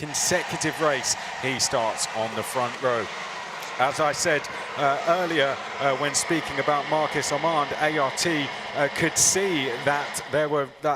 consecutive race, he starts on the front row. As I said earlier when speaking about Marcus Armand, ART could see that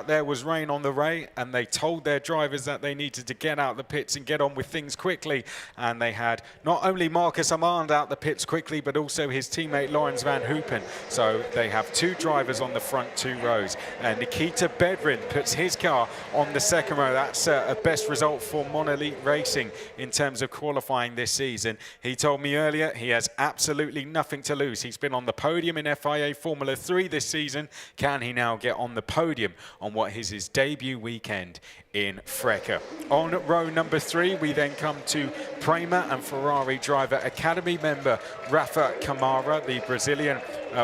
there was rain on the way, and they told their drivers that they needed to get out the pits and get on with things quickly. And they had not only Marcus Armand out the pits quickly, but also his teammate Laurens van Hoopen. So they have two drivers on the front two rows. And Nikita Bedrin puts his car on the second row. That's a best result for Monolith Racing in terms of qualifying this season. He told me earlier he has absolutely nothing to lose. He's been on the podium in FIA Formula 3 this season. Can he now get on the podium on what is his debut weekend in Freca? On row number 3, we then come to Prema and Ferrari Driver Academy member Rafa Camara, the Brazilian.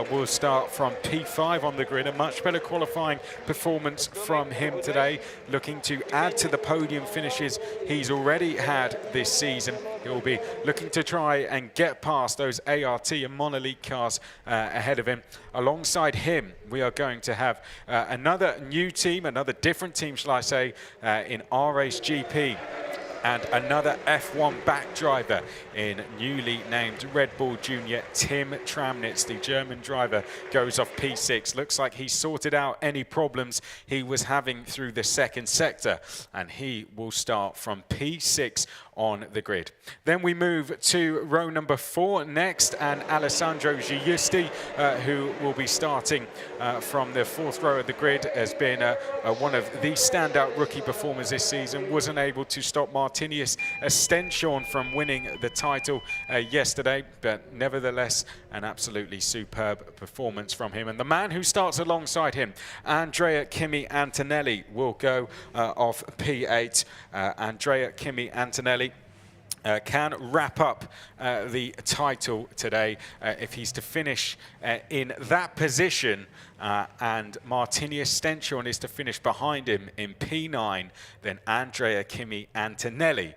Will start from P5 on the grid. A much better qualifying performance from him today, looking to add to the podium finishes he's already had this season. He'll be looking to try and get past those ART and Monolith cars ahead of him. Alongside him, we are going to have another new team, another different team, shall I say, in R-Race GP. And another F1 back driver in newly named Red Bull Junior, Tim Tramnitz, the German driver, goes off P6. Looks like he sorted out any problems he was having through the second sector, and he will start from P6 on the grid. Then we move to row number 4 next, and Alessandro Giusti, who will be starting from the 4th row of the grid, has been one of the standout rookie performers this season. Wasn't able to stop Martinius Stenshorn from winning the title yesterday, but nevertheless an absolutely superb performance from him. And the man who starts alongside him, Andrea Kimi Antonelli, will go off P8. Andrea Kimi Antonelli can wrap up the title today if he's to finish in that position, and Martinius Stenshorn is to finish behind him in P9, then Andrea Kimi Antonelli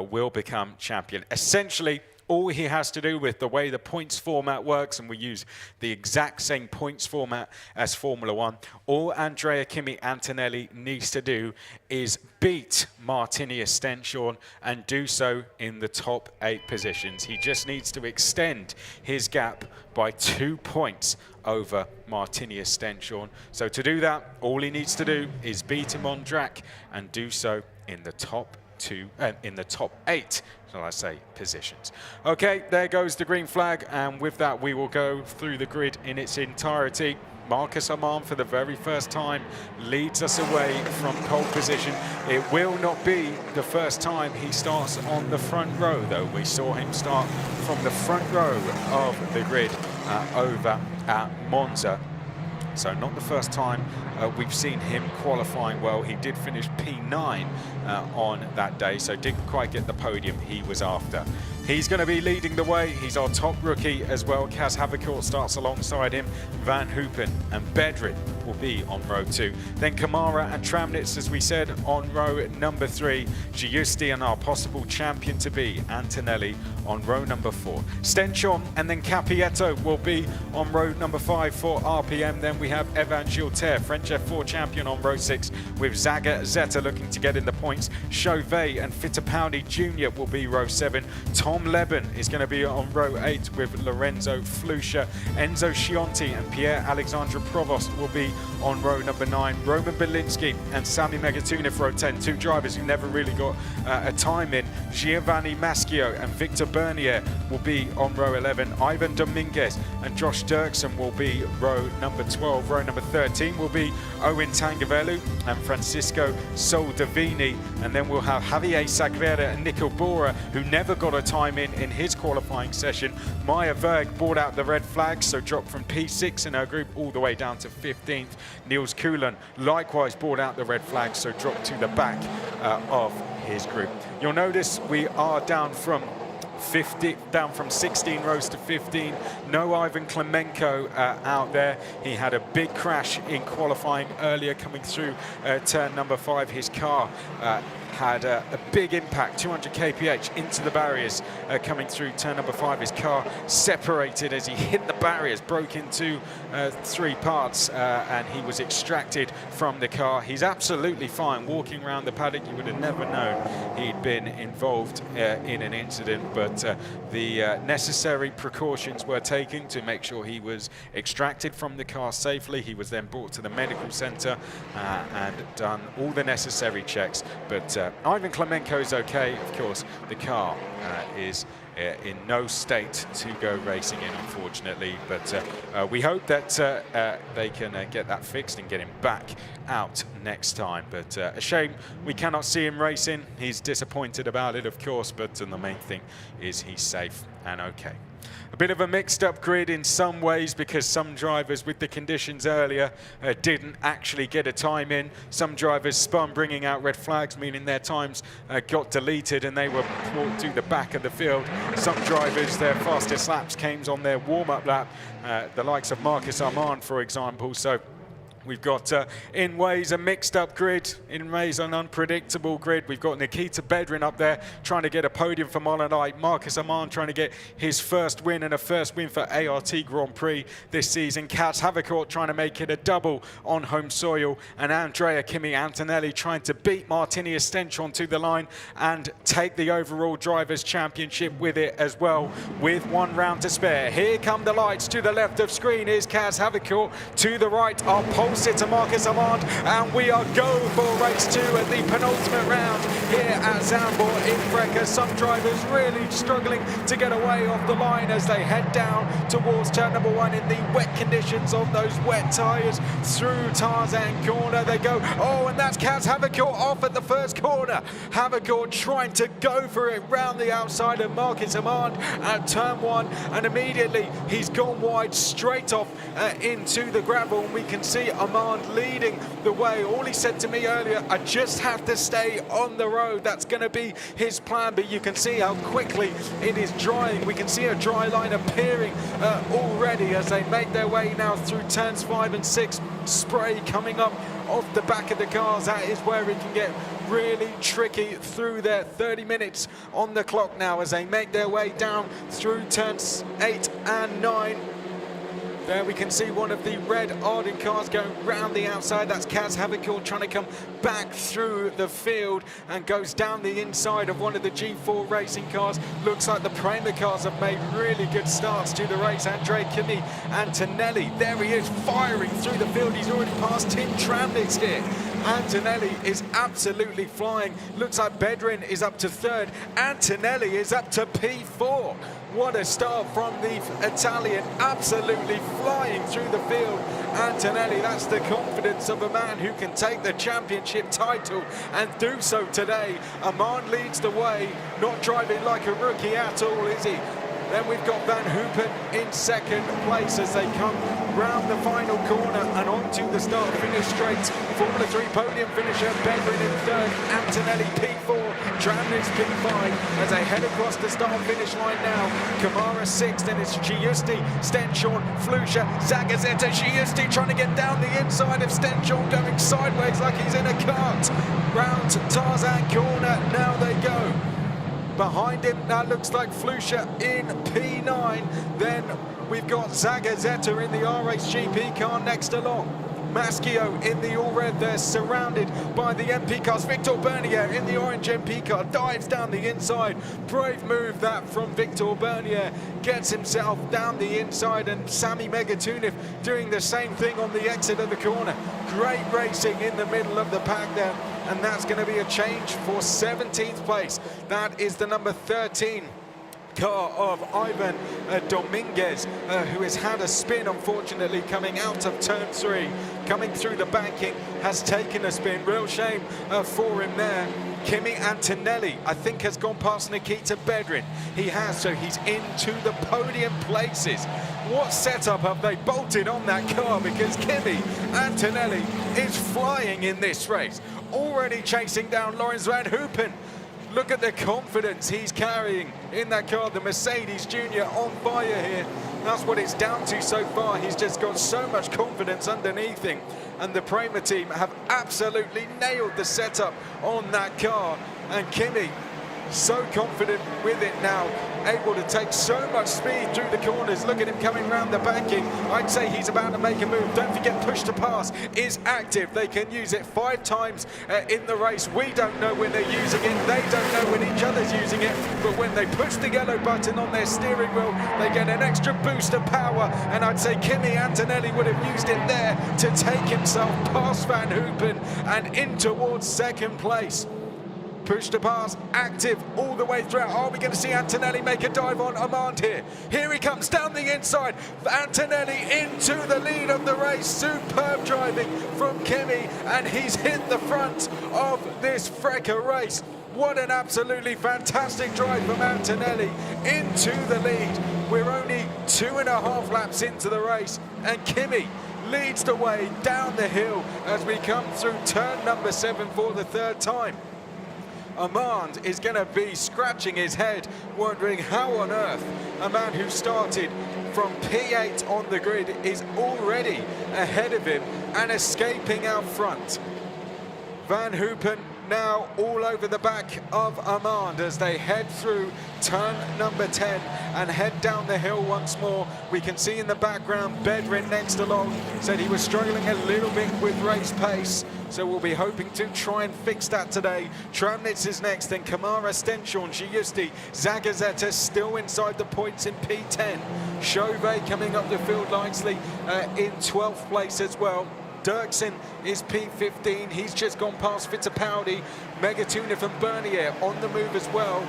will become champion. Essentially, all he has to do with the way the points format works, and we use the exact same points format as Formula 1, all Andrea Kimi Antonelli needs to do is beat Martinius Stenshorn and do so in the top 8 positions. He just needs to extend his gap by 2 points over Martinius Stenshorn. So to do that, all he needs to do is beat him on track and do so in the top 8, shall I say, positions. Okay, there goes the green flag, and with that we will go through the grid in its entirety. Marcus Armand, for the very first time, leads us away from pole position. It will not be the first time he starts on the front row, though. We saw him start from the front row of the grid over at Monza. So not the first time we've seen him qualifying well. He did finish P9 on that day, so didn't quite get the podium he was after. He's going to be leading the way. He's our top rookie as well. Kaz Havercourt starts alongside him. Van Hoopen and Bedrin will be on row 2. Then Camara and Tramnitz, as we said, on row number 3. Giusti and our possible champion to be, Antonelli, on row number 4. Stenshorn and then Capietto will be on row number 5 for RPM. Then we have Evan Gilter, French F4 champion, on row 6, with Zaga Zeta looking to get in the points. Chauvet and Fittipaldi Jr. will be row 7. Tom Leben is going to be on row 8 with Lorenzo Flusha. Enzo Scionti and Pierre-Alexandre Provost will be on row number 9. Roman Belinsky and Sami Megatune for row 10. Two drivers who never really got a time in. Giovanni Maschio and Victor Bernier will be on row 11. Ivan Dominguez and Josh Dirksen will be row number 12. Row number 13 will be Owen Tangavelu and Francisco Soldavini. And then we'll have Javier Sagrera and Nico Bora, who never got a time in his qualifying session. Maya Berg brought out the red flag, so dropped from P6 in her group all the way down to 15th. Niels Kuhlen likewise brought out the red flag, so dropped to the back of his group. You'll notice we are down from 16 rows to 15. No Ivan Klemenko out there. He had a big crash in qualifying earlier coming through turn number 5. His car had a big impact, 200 kph into the barriers coming through turn number 5. His car separated as he hit the barriers, broke into 3 parts, and he was extracted from the car. He's absolutely fine. Walking around the paddock, you would have never known he'd been involved in an incident, but the necessary precautions were taken to make sure he was extracted from the car safely. He was then brought to the medical centre and done all the necessary checks, but Ivan Klemenko is okay. Of course, the car is in no state to go racing in, unfortunately, but we hope that they can get that fixed and get him back out next time. But a shame we cannot see him racing. He's disappointed about it, of course, but the main thing is he's safe and okay. A bit of a mixed up grid in some ways, because some drivers with the conditions earlier didn't actually get a time in. Some drivers spun, bringing out red flags, meaning their times got deleted and they were brought to the back of the field. Some drivers, their fastest laps came on their warm-up lap, the likes of Marcus Armand, for example. So we've got, in ways, a mixed-up grid, in ways, an unpredictable grid. We've got Nikita Bedrin up there trying to get a podium for Molinite. Marcus Armand trying to get his first win, and a first win for ART Grand Prix this season. Kaz Havercourt trying to make it a double on home soil. And Andrea Kimi Antonelli trying to beat Martini Estenchon to the line and take the overall Drivers' Championship with it as well, with 1 round to spare. Here come the lights. To the left of screen is Kaz Havercourt. To the right, our pole sitter Marcus Armand, and we are go for race 2 at the penultimate round here at Zandvoort in Brekker. Some drivers really struggling to get away off the line as they head down towards turn number 1 in the wet conditions of those wet tyres. Through Tarzan corner they go. Oh, and that's Kaz Havercourt off at the first corner. Havercourt trying to go for it round the outside of Marcus Armand at turn 1, and immediately he's gone wide straight off into the gravel, and we can see Armand leading the way. All he said to me earlier, I just have to stay on the road. That's going to be his plan, but you can see how quickly it is drying. We can see a dry line appearing already as they make their way now through turns 5 and 6. Spray coming up off the back of the cars. That is where it can get really tricky through there. 30 minutes on the clock now as they make their way down through turns 8 and 9. There we can see one of the red Arden cars going round the outside. That's Kaz Havercourt trying to come back through the field and goes down the inside of one of the G4 racing cars. Looks like the Prema cars have made really good starts to the race. Andre Kimi Antonelli, there he is, firing through the field. He's already passed Tim Tramnitz here. Antonelli is absolutely flying. Looks like Bedrin is up to 3rd. Antonelli is up to P4. What a start from the Italian, absolutely flying through the field. Antonelli, that's the confidence of a man who can take the championship title and do so today. Armand leads the way, not driving like a rookie at all, is he? Then we've got Van Hoopen in 2nd place as they come round the final corner and onto the start-finish straight. Formula 3 podium finisher, Bedrin in 3rd, Antonelli P4, Tramnitz P5 as they head across the start-finish line now. Kamara 6th, and it's Giusti, Stenchon, Flusha, Zagazeta, Giusti trying to get down the inside of Stenchon, going sideways like he's in a cart. Round Tarzan corner, now they go. Behind him, that looks like Flusha in P9. Then we've got Zagazeta in the RHGP car next along. Maschio in the all red, they're surrounded by the MP cars. Victor Bernier in the orange MP car dives down the inside. Brave move that from Victor Bernier, gets himself down the inside, and Sami Megatunov doing the same thing on the exit of the corner. Great racing in the middle of the pack there, and that's going to be a change for 17th place. That is the number 13 car of Ivan Dominguez, who has had a spin, unfortunately, coming out of turn 3, coming through the banking, has taken a spin. Real shame for him there. Kimi Antonelli, I think, has gone past Nikita Bedrin. He has, so he's into the podium places. What setup have they bolted on that car, because Kimi Antonelli is flying in this race, already chasing down Lawrence Van Hoopen. Look at the confidence he's carrying in that car. The Mercedes Junior on fire here. That's what it's down to so far. He's just got so much confidence underneath him. And the Prema team have absolutely nailed the setup on that car. And Kimi, so confident with it now, able to take so much speed through the corners. Look at him coming round the banking. I'd say he's about to make a move. Don't forget, push to pass is active. They can use it 5 times in the race. We don't know when they're using it. They don't know when each other's using it. But when they push the yellow button on their steering wheel, they get an extra boost of power. And I'd say Kimi Antonelli would have used it there to take himself past Van Hoopen and in towards second place. Push to pass, active all the way throughout. Are we going to see Antonelli make a dive on Amand here? Here he comes down the inside. Antonelli into the lead of the race. Superb driving from Kimi, and he's hit the front of this Freca race. What an absolutely fantastic drive from Antonelli into the lead. We're only 2.5 laps into the race, and Kimi leads the way down the hill as we come through turn number 7 for the 3rd time. Amand is going to be scratching his head, wondering how on earth a man who started from P8 on the grid is already ahead of him and escaping out front. Van Hoopen now all over the back of Amand as they head through turn number 10 and head down the hill once more. We can see in the background Bedrin next along said he was struggling a little bit with race pace, so we'll be hoping to try and fix that today. Tramnitz is next, then Kamara, Stenchorn, Giusti, Zagazeta still inside the points in P10. Chauvet coming up the field nicely in 12th place as well. Dirksen is P15, he's just gone past Fittipaldi. Megatuna from Bernier on the move as well.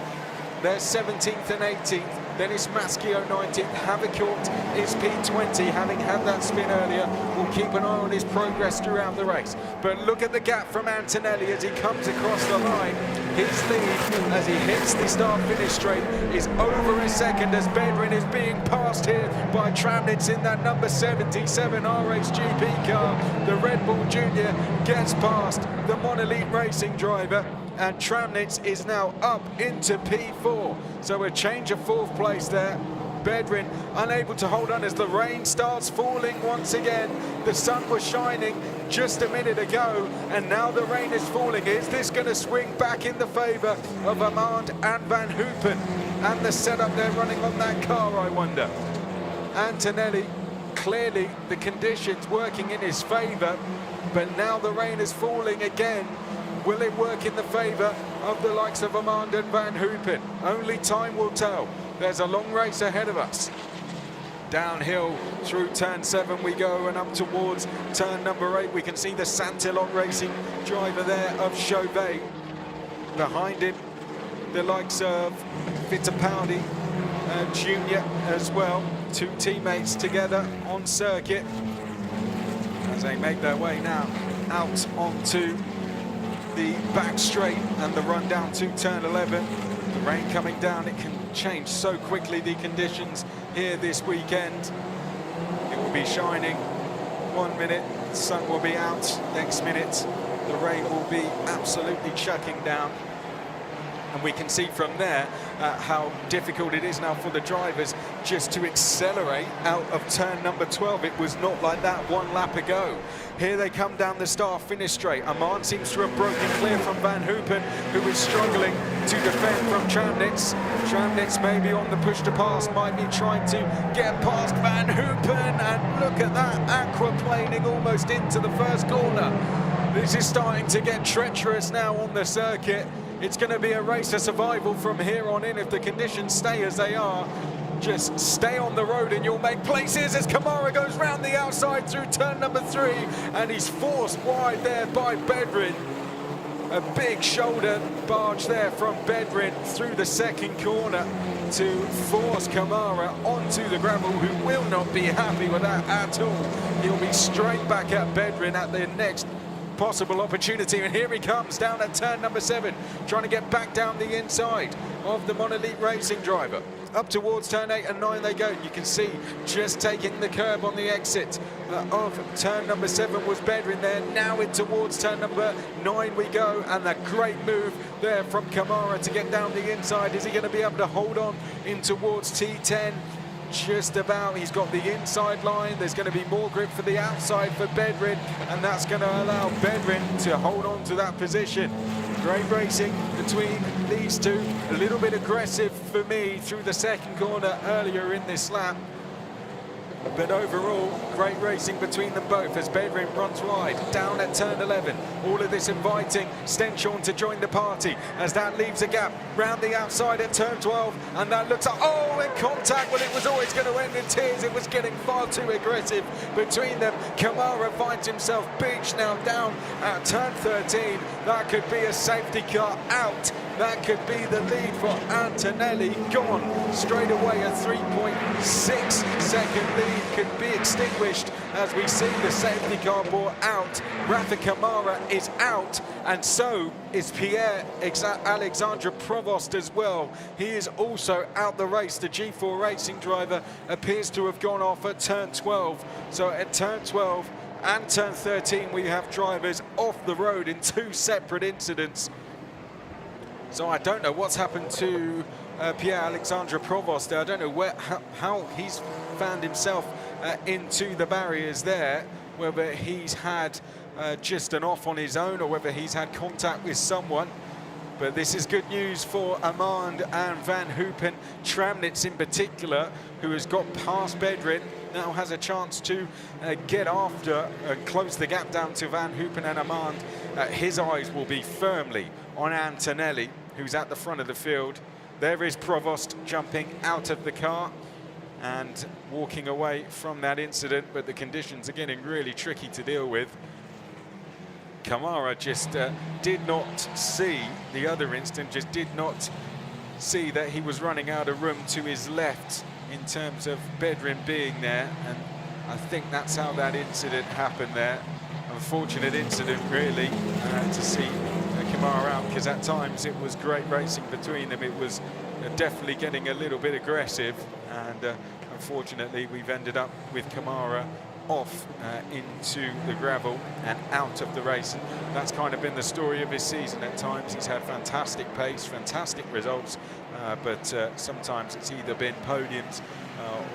They're 17th and 18th. Then it's Maschio 19th. Havicourt is P20, having had that spin earlier. We'll keep an eye on his progress throughout the race. But look at the gap from Antonelli as he comes across the line. His lead as he hits the start-finish straight is over a second as Bedrin is being passed here by Tramnitz in that number 77 RHGP car. The Red Bull Junior gets past the Monolith Racing driver, and Tramnitz is now up into P4. So a change of 4th place there. Bedrin unable to hold on as the rain starts falling once again. The sun was shining just a minute ago, and now the rain is falling. Is this going to swing back in the favour of Amand and Van Hoopen and the setup they're running on that car, I wonder? Antonelli, clearly the conditions working in his favour, but now the rain is falling again. Will it work in the favour of the likes of Amand and Van Hoopen? Only time will tell. There's a long race ahead of us. Downhill through turn 7 we go, and up towards turn number 8. We can see the Santillon Racing driver there of Chauvet. Behind him, the likes of Fittipaldi Junior as well. 2 teammates together on circuit as they make their way now out onto the back straight and the run down to turn 11. The rain coming down, it can change so quickly, the conditions here this weekend. It will be shining 1 minute, the sun will be out next minute, the rain will be absolutely chucking down. And we can see from there how difficult it is now for the drivers just to accelerate out of turn number 12. It was not like that 1 lap ago. Here they come down the start-finish straight. Amand seems to have broken clear from Van Hoopen, who is struggling to defend from Tramnitz. Tramnitz maybe on the push to pass, might be trying to get past Van Hoopen, and look at that, aquaplaning almost into the first corner. This is starting to get treacherous now on the circuit. It's going to be a race of survival from here on in if the conditions stay as they are. Just stay on the road and you'll make places as Kamara goes round the outside through turn number 3, and he's forced wide there by Bedrin. A big shoulder barge there from Bedrin through the second corner to force Kamara onto the gravel, who will not be happy with that at all. He'll be straight back at Bedrin at the next possible opportunity, and here he comes down at turn number 7, trying to get back down the inside of the Monolith Racing driver. Up towards turn 8 and 9 they go. You can see just taking the curb on the exit of turn number 7 was Bedrin there. Now in towards turn number 9 we go, and a great move there from Kamara to get down the inside. Is he going to be able to hold on in towards T10? just about. He's got the inside line. There's going to be more grip for the outside for Bedrin, and that's going to allow Bedrin to hold on to that position. Great racing between these two. A little bit aggressive for me through the second corner earlier in this lap. But overall, great racing between them both as Bedrin runs wide, down at turn 11. All of this inviting Stenchorn to join the party as that leaves a gap round the outside at turn 12. And that looks like, oh, in contact, well, it was always going to end in tears. It was getting far too aggressive between them. Kamara finds himself beached now down at turn 13. That could be a safety car out. That could be the lead for Antonelli. Gone straight away. A 3.6 second lead could be extinguished as we see the safety car brought out. Rafa Kamara is out, and so is Pierre Alexandre Provost as well. He is also out the race. The G4 Racing driver appears to have gone off at turn 12. So at turn 12 and turn 13, we have drivers off the road in two separate incidents. So I don't know what's happened to Pierre Alexandre Provost. I don't know how he's found himself into the barriers there, whether he's had just an off on his own or whether he's had contact with someone. But this is good news for Amand and Van Hoopen. Tramnitz in particular, who has got past Bedrin, now has a chance to get after and close the gap down to Van Hoopen and Amand. His eyes will be firmly on Antonelli, who's at the front of the field. There is Provost jumping out of the car and walking away from that incident, but the conditions are getting really tricky to deal with. Kamara just did not see the other instant, just did not see that he was running out of room to his left in terms of Bedrin being there, and I think that's how that incident happened there. Unfortunate incident really to see Kamara out, because at times it was great racing between them. It was definitely getting a little bit aggressive, and unfortunately we've ended up with Kamara off into the gravel and out of the race. And that's kind of been the story of his season. At times he's had fantastic pace, fantastic results, but sometimes it's either been podiums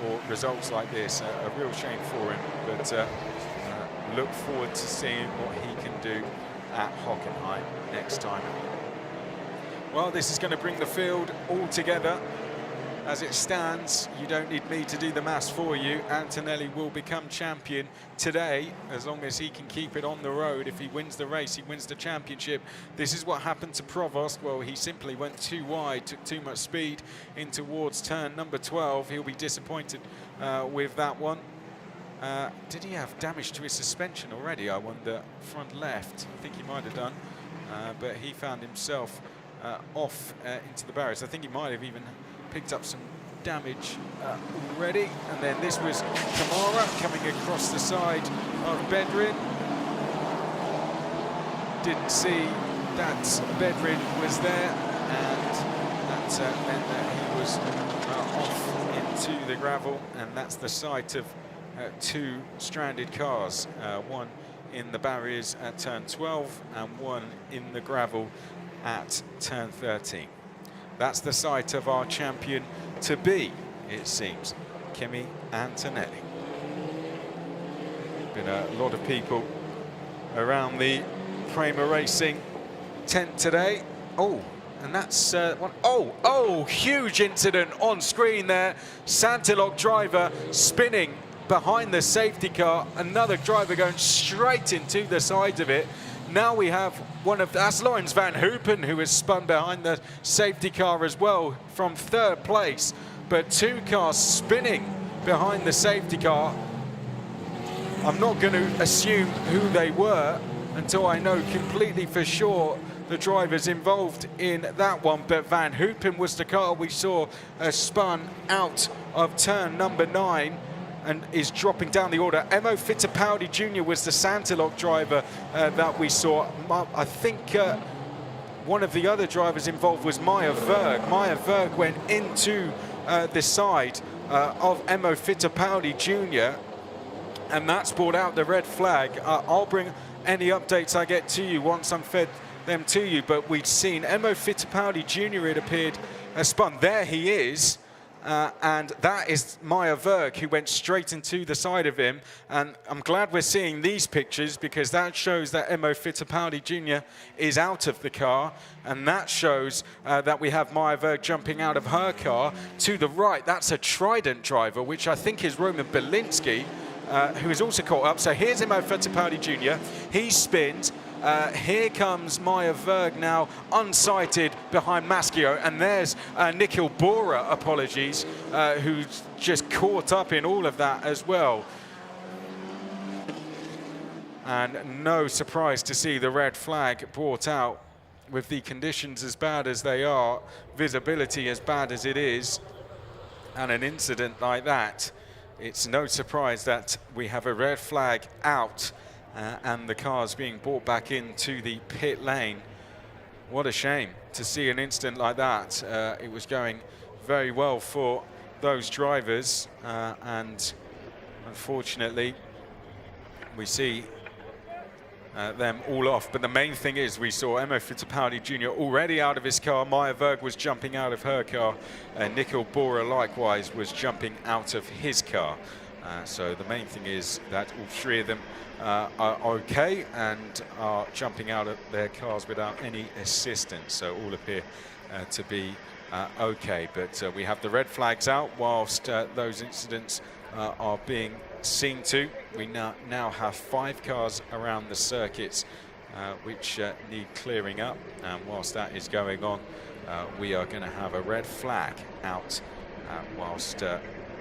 or results like this. A real shame for him, but look forward to seeing what he can do at Hockenheim next time. Well, this is going to bring the field all together. As it stands, you don't need me to do the maths for you. Antonelli will become champion today, as long as he can keep it on the road. If he wins the race, he wins the championship. This is what happened to Provost. Well, he simply went too wide, took too much speed in towards turn number 12. He'll be disappointed with that one. Did he have damage to his suspension already, I wonder? Front left, I think he might have done. But he found himself off into the barriers. I think he might have even picked up some damage already. And then this was Kamara coming across the side of Bedrin. Didn't see that Bedrin was there, and that meant that he was off into the gravel, and that's the site of two stranded cars, one in the barriers at turn 12 and one in the gravel at turn 13. That's the site of our champion to be, it seems, Kimi Antonelli. Been a lot of people around the Prema Racing tent today. Oh, and that's one. Oh, huge incident on screen there. Santilog driver spinning behind the safety car. Another driver going straight into the side of it. Now we have that's Lawrence Van Hoopen, who has spun behind the safety car as well from third place. But two cars spinning behind the safety car. I'm not going to assume who they were until I know completely for sure the drivers involved in that one. But Van Hoopen was the car we saw spun out of turn number 9. And is dropping down the order. Emo Fittipaldi Jr. was the Santilog driver that we saw. I think one of the other drivers involved was Meyer Verg. Meyer Verg went into the side of Emo Fittipaldi Jr. and that's brought out the red flag. I'll bring any updates I get to you once I'm fed them to you, but we'd seen Emo Fittipaldi Jr. it appeared spun. There he is. and that is Meyer Werg, who went straight into the side of him. And I'm glad we're seeing these pictures, because that shows that Emo Fittipaldi Jr. is out of the car, and that shows that we have Meyer Werg jumping out of her car. To the right, that's a Trident driver, which I think is Roman Belinsky, who is also caught up. So here's Emo Fittipaldi Jr. He spins. Here comes Meyer Werg now, unsighted behind Maschio, and there's Nikhil Bora, apologies, who's just caught up in all of that as well. And no surprise to see the red flag brought out with the conditions as bad as they are, visibility as bad as it is, and an incident like that. It's no surprise that we have a red flag out. And the cars being brought back into the pit lane. What a shame to see an incident like that. It was going very well for those drivers, and unfortunately we see them all off. But the main thing is we saw Emo Fittipaldi Jr. already out of his car. Meyer Werg was jumping out of her car, and Nikhil Bora likewise was jumping out of his car. So the main thing is that all three of them are okay and are jumping out of their cars without any assistance. So all appear to be okay. But we have the red flags out whilst those incidents are being seen to. We now have 5 cars around the circuits which need clearing up. And whilst that is going on, we are going to have a red flag out whilst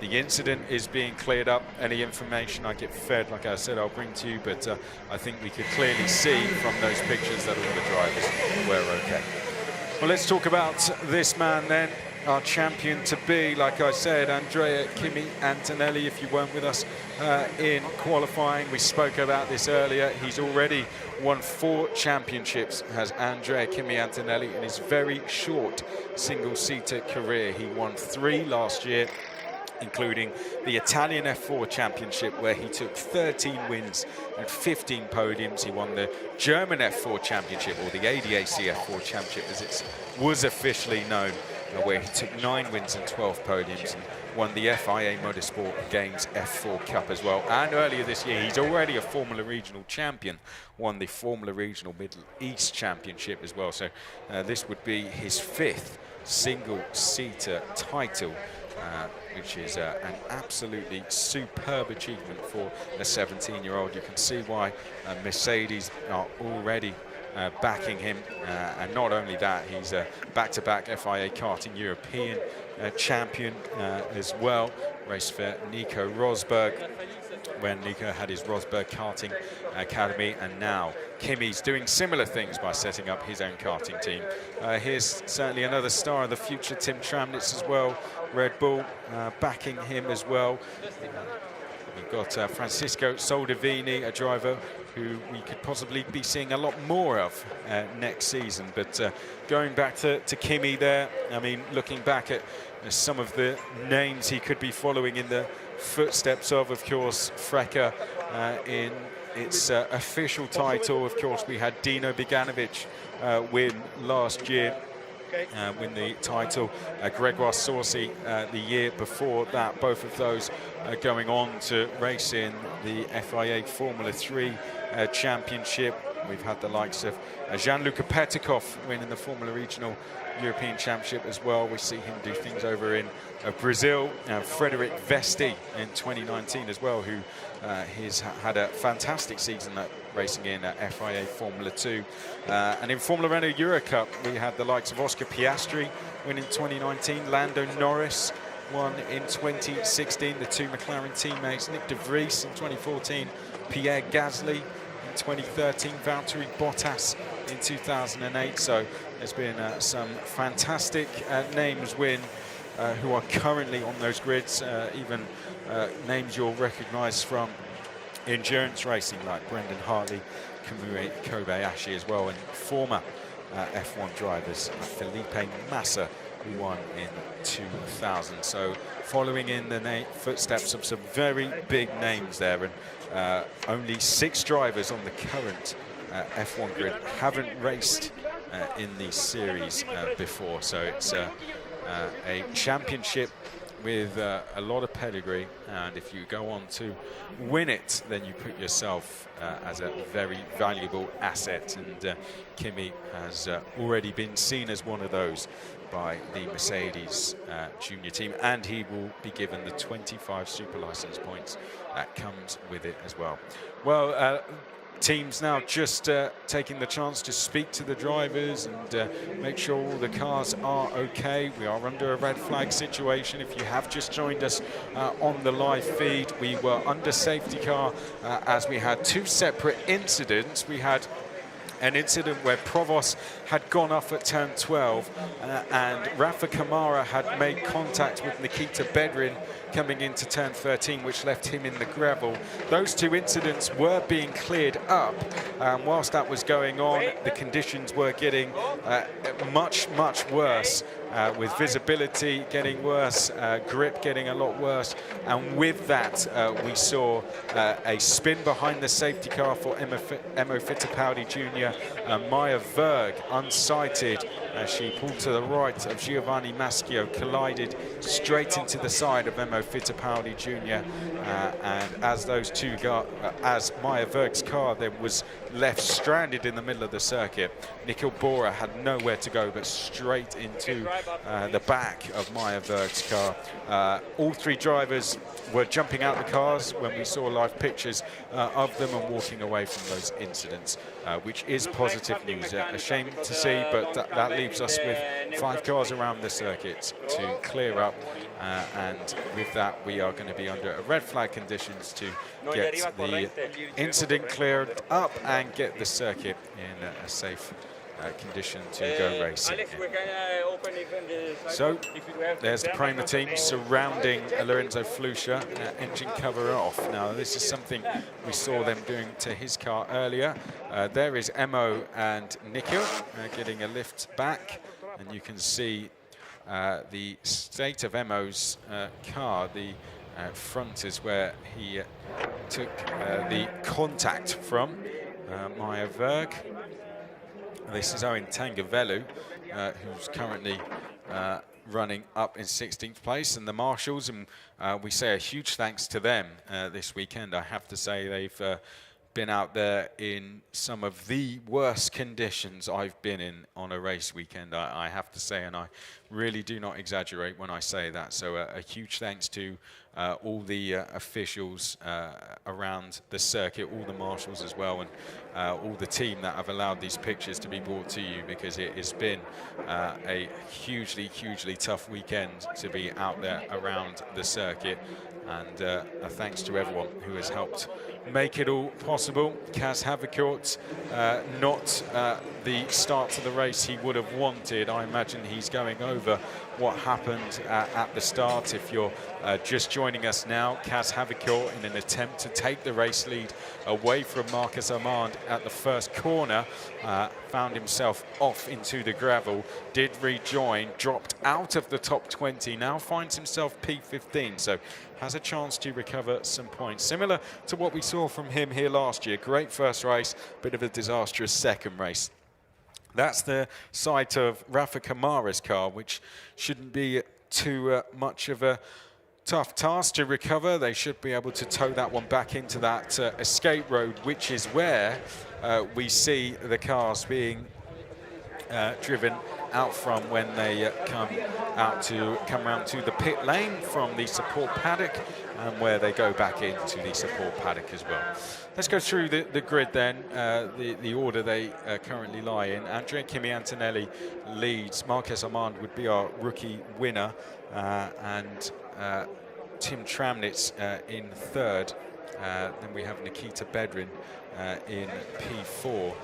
the incident is being cleared up. Any information I get fed, like I said, I'll bring to you, but I think we could clearly see from those pictures that all the drivers were okay. Well, let's talk about this man then, our champion to be, like I said, Andrea Kimi Antonelli. If you weren't with us in qualifying, we spoke about this earlier. He's already won 4 championships, has Andrea Kimi Antonelli, in his very short single-seater career. He won 3 last year, including the Italian F4 Championship, where he took 13 wins and 15 podiums. He won the German F4 Championship, or the ADAC F4 Championship as it was officially known, where he took 9 wins and 12 podiums, and won the FIA Motorsport Games F4 Cup as well. And earlier this year, he's already a Formula Regional champion, won the Formula Regional Middle East Championship as well. So this would be his 5th single-seater title, which is an absolutely superb achievement for a 17-year-old. You can see why Mercedes are already backing him, and not only that, he's a back-to-back FIA karting European champion as well. Raced for Nico Rosberg when Nico had his Rosberg Karting Academy, and now Kimi's doing similar things by setting up his own karting team. Here's certainly another star of the future, Tim Tramnitz as well, Red Bull backing him as well. We've got Francisco Soldevini, a driver who we could possibly be seeing a lot more of next season. But going back to Kimi there, I mean, looking back at some of the names he could be following in the footsteps of course, Freca in its official title. Of course, we had Dino Beganovic win last year, win the title. Gregoire Saucy the year before that. Both of those going on to race in the FIA Formula 3 Championship. We've had the likes of Gianluca Petikov winning the Formula Regional European Championship as well. We see him do things over in Brazil. Frederic Vesti in 2019 as well, who he's had a fantastic season racing in FIA Formula 2. And in Formula Renault Euro Cup, we had the likes of Oscar Piastri winning 2019, Lando Norris won in 2016, the 2 McLaren teammates, Nick de Vries in 2014, Pierre Gasly in 2013, Valtteri Bottas in 2008. So there's been some fantastic names win who are currently on those grids, even names you'll recognise from endurance racing like Brendan Hartley, Kamui Kobayashi as well, and former F1 drivers Felipe Massa, who won in 2000. So following in the footsteps of some very big names there, and only 6 drivers on the current F1 grid haven't raced in the series before. So it's a championship with a lot of pedigree, and if you go on to win it, then you put yourself as a very valuable asset, and Kimi has already been seen as one of those by the Mercedes junior team, and he will be given the 25 super license points that comes with it as well. Well, teams now just taking the chance to speak to the drivers and make sure all the cars are okay. We are under a red flag situation. If you have just joined us on the live feed, we were under safety car as we had two separate incidents. We had an incident where Provost had gone off at turn 12 and Rafa Kamara had made contact with Nikita Bedrin coming into turn 13, which left him in the gravel. Those two incidents were being cleared up. Whilst that was going on, the conditions were getting much worse, with visibility getting worse, grip getting a lot worse, and with that we saw a spin behind the safety car for Emo Fittipaldi Jr. Maya Verg unsighted as she pulled to the right of Giovanni Maschio, collided straight into the side of Emo Fittipaldi Jr. And as those two as Maya Verg's car then was left stranded in the middle of the circuit, Nikhil Bora had nowhere to go but straight into the back of Maya Verg's car. All three drivers were jumping out the cars when we saw live pictures of them and walking away from those incidents, which is positive news. A shame to see, but that leaves us with 5 cars around the circuit to clear up, and with that we are going to be under red flag conditions to get the incident cleared up and get the circuit in a safe condition to go racing. So there's the Prema team surrounding Lorenzo Flusha, engine cover off. Now this is something we saw them doing to his car earlier. There is Emo and Nikhil getting a lift back, and you can see the state of Emo's car. The front is where he took the contact from Maya Verg. This is Owen Tangavelu, who's currently running up in 16th place, and the marshals, and we say a huge thanks to them this weekend. I have to say they've been out there in some of the worst conditions I've been in on a race weekend, I have to say, and I really do not exaggerate when I say that. So a huge thanks to all the officials around the circuit, all the marshals as well, and all the team that have allowed these pictures to be brought to you, because it has been a hugely tough weekend to be out there around the circuit. And a thanks to everyone who has helped make it all possible. Kaz Havercourt, not the start to the race he would have wanted. I imagine he's going over what happened at the start. If you're just joining us now, Kaz Havercourt, in an attempt to take the race lead away from Marcus Armand at the first corner, found himself off into the gravel, did rejoin, dropped out of the top 20, now finds himself P15, so has a chance to recover some points. Similar to what we saw from him here last year. Great first race, bit of a disastrous second race. That's the side of Rafa Kamara's car, which shouldn't be too much of a tough task to recover. They should be able to tow that one back into that escape road, which is where we see the cars being driven out from when they come round to the pit lane from the support paddock, and where they go back into the support paddock as well. Let's go through the grid then, the order they currently lie in. Andrea Kimi Antonelli leads. Marquez Armand would be our rookie winner, and Tim Tramnitz in third. Then we have Nikita Bedrin in P4,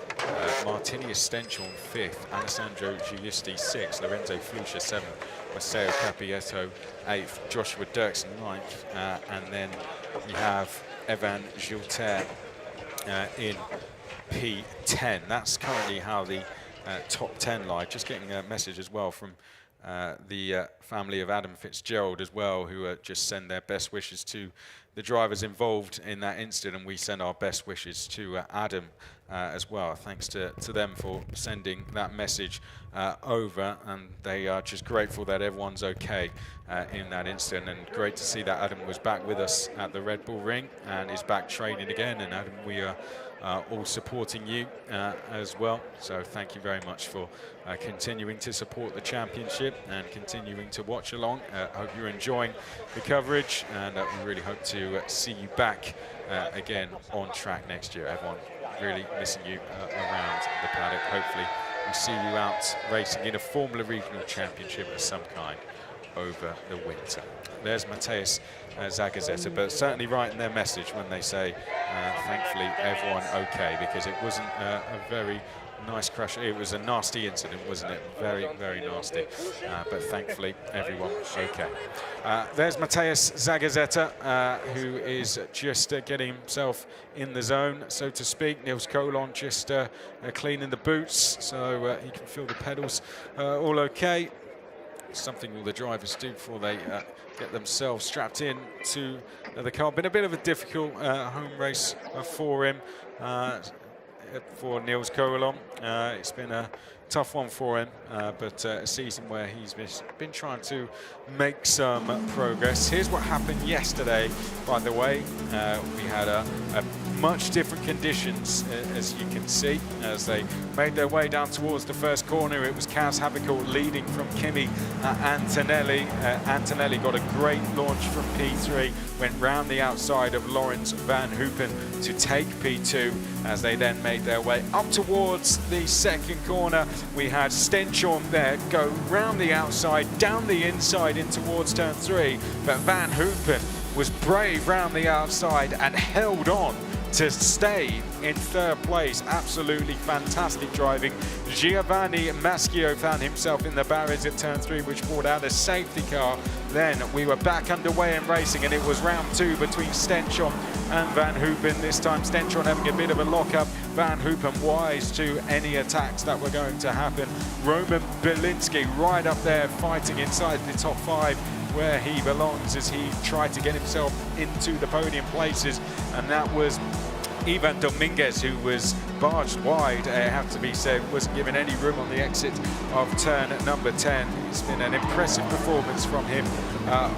Martinius Stenchel in fifth, Alessandro Giusti sixth, Lorenzo Flusha seventh, Matteo Capietto eighth, Joshua Dirksen ninth, and then we have Evan Gilter in P10. That's currently how the top 10 lie. Just getting a message as well from the family of Adam Fitzgerald as well, who just send their best wishes to the drivers involved in that incident, and we send our best wishes to Adam as well. Thanks to them for sending that message over, and they are just grateful that everyone's okay in that incident, and great to see that Adam was back with us at the Red Bull Ring and is back training again. And Adam, we are all supporting you as well, so thank you very much for continuing to support the championship and continuing to watch along. I hope you're enjoying the coverage, and we really hope to see you back again on track next year. Everyone, really missing you around the paddock. Hopefully we see you out racing in a Formula Regional Championship of some kind over the winter. There's Matthias Zagazzetta, but certainly right in their message when they say, thankfully everyone okay, because it wasn't a very nice crash. It was a nasty incident, wasn't it? Very, very nasty. But thankfully everyone okay. There's Matthias Zagazzetta, who is just getting himself in the zone, so to speak. Nils Colon just cleaning the boots, so he can feel the pedals all okay. Something all the drivers do before they get themselves strapped in to the car. Been a bit of a difficult home race for him, for Nils Colon. It's been a tough one for him, but a season where he's been trying to make some progress. Here's what happened yesterday, by the way. We had a much different conditions, as you can see, as they made their way down towards the first corner. It was Kaz Havikul leading from Kimi Antonelli. Antonelli got a great launch from P3, went round the outside of Lawrence Van Hoopen to take P2, as they then made their way up towards the second corner. We had Stenchorn there go round the outside, down the inside in towards turn 3, but Van Hoopen was brave round the outside and held on to stay in third place. Absolutely fantastic driving. Giovanni Maschio found himself in the barriers at turn 3, which brought out a safety car. Then we were back underway in racing, and it was round 2 between Stenchon and Van Hoopen. This time Stenchon having a bit of a lock-up. Van Hoopen wise to any attacks that were going to happen. Roman Belinsky right up there fighting inside the top 5, where he belongs, as he tried to get himself into the podium places, and that was Ivan Dominguez, who was barged wide, I have to be said, wasn't given any room on the exit of turn number 10. It's been an impressive performance from him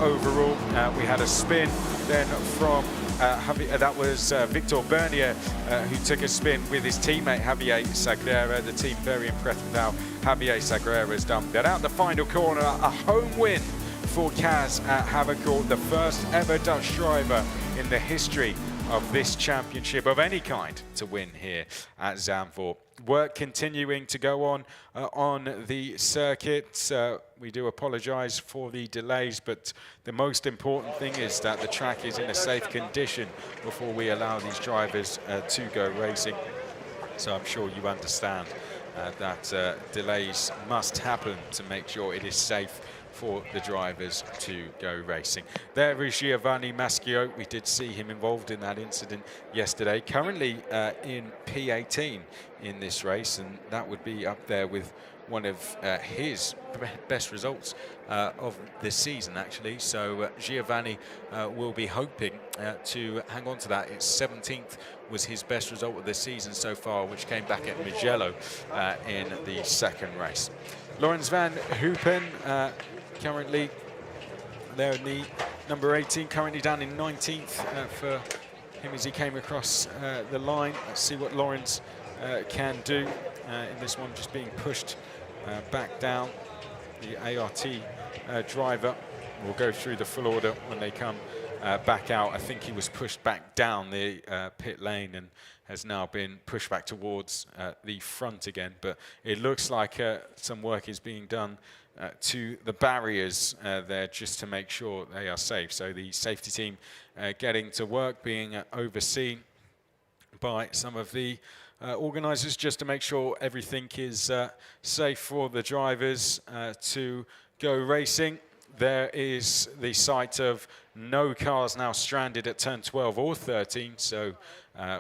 overall. We had a spin then from that was Victor Bernier, who took a spin with his teammate Javier Sagrera. The team very impressed with how Javier Sagrera has done. But out the final corner, a home win for Kaz Havikul, the first ever Dutch driver in the history of this championship of any kind to win here at Zandvoort. Work continuing to go on the circuit. We do apologise for the delays, but the most important thing is that the track is in a safe condition before we allow these drivers to go racing. So I'm sure you understand that delays must happen to make sure it is safe for the drivers to go racing. There is Giovanni Maschio. We did see him involved in that incident yesterday. Currently in P18 in this race, and that would be up there with one of his best results of the season, actually. So Giovanni will be hoping to hang on to that. It's 17th was his best result of the season so far, which came back at Mugello in the second race. Lawrence Van Hoopen, currently there in the number 18, currently down in 19th for him as he came across the line. Let's see what Lawrence can do in this one, just being pushed back down. The ART driver will go through the full order when they come back out. I think he was pushed back down the pit lane and has now been pushed back towards the front again, but it looks like some work is being done to the barriers there just to make sure they are safe. So the safety team getting to work, being overseen by some of the organisers just to make sure everything is safe for the drivers to go racing. There is the sight of no cars now stranded at turn 12 or 13, so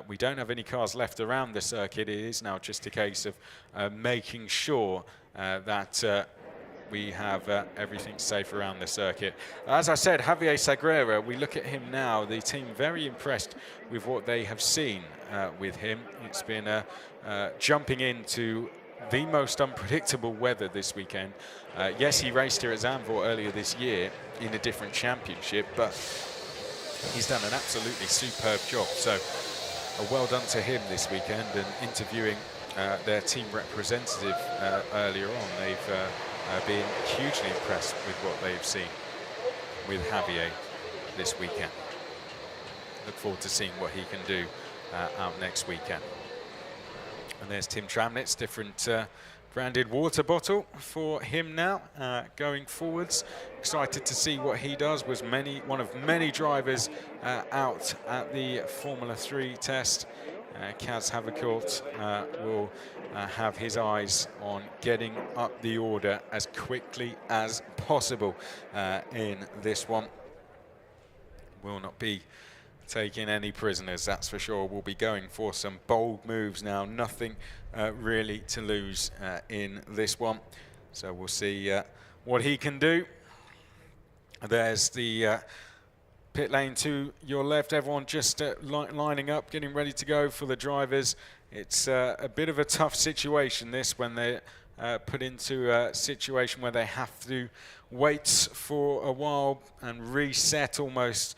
we don't have any cars left around the circuit. It is now just a case of making sure that we have everything safe around the circuit. As I said, Javier Sagrera, we look at him now, the team very impressed with what they have seen with him. It's been jumping into the most unpredictable weather this weekend. Yes, he raced here at Zandvoort earlier this year in a different championship, but he's done an absolutely superb job. So well done to him this weekend, and interviewing their team representative earlier on. They've been hugely impressed with what they've seen with Javier this weekend. Look forward to seeing what he can do out next weekend. And there's Tim Tramnitz, different branded water bottle for him now going forwards. Excited to see what he does. Was one of many drivers out at the Formula 3 test. Kaz Havercourt will have his eyes on getting up the order as quickly as possible in this one. Will not be taking any prisoners, that's for sure. We'll be going for some bold moves now. Nothing really to lose in this one. So we'll see what he can do. There's the pit lane to your left. Everyone just lining up, getting ready to go for the drivers. It's a bit of a tough situation, this, when they're put into a situation where they have to wait for a while and reset almost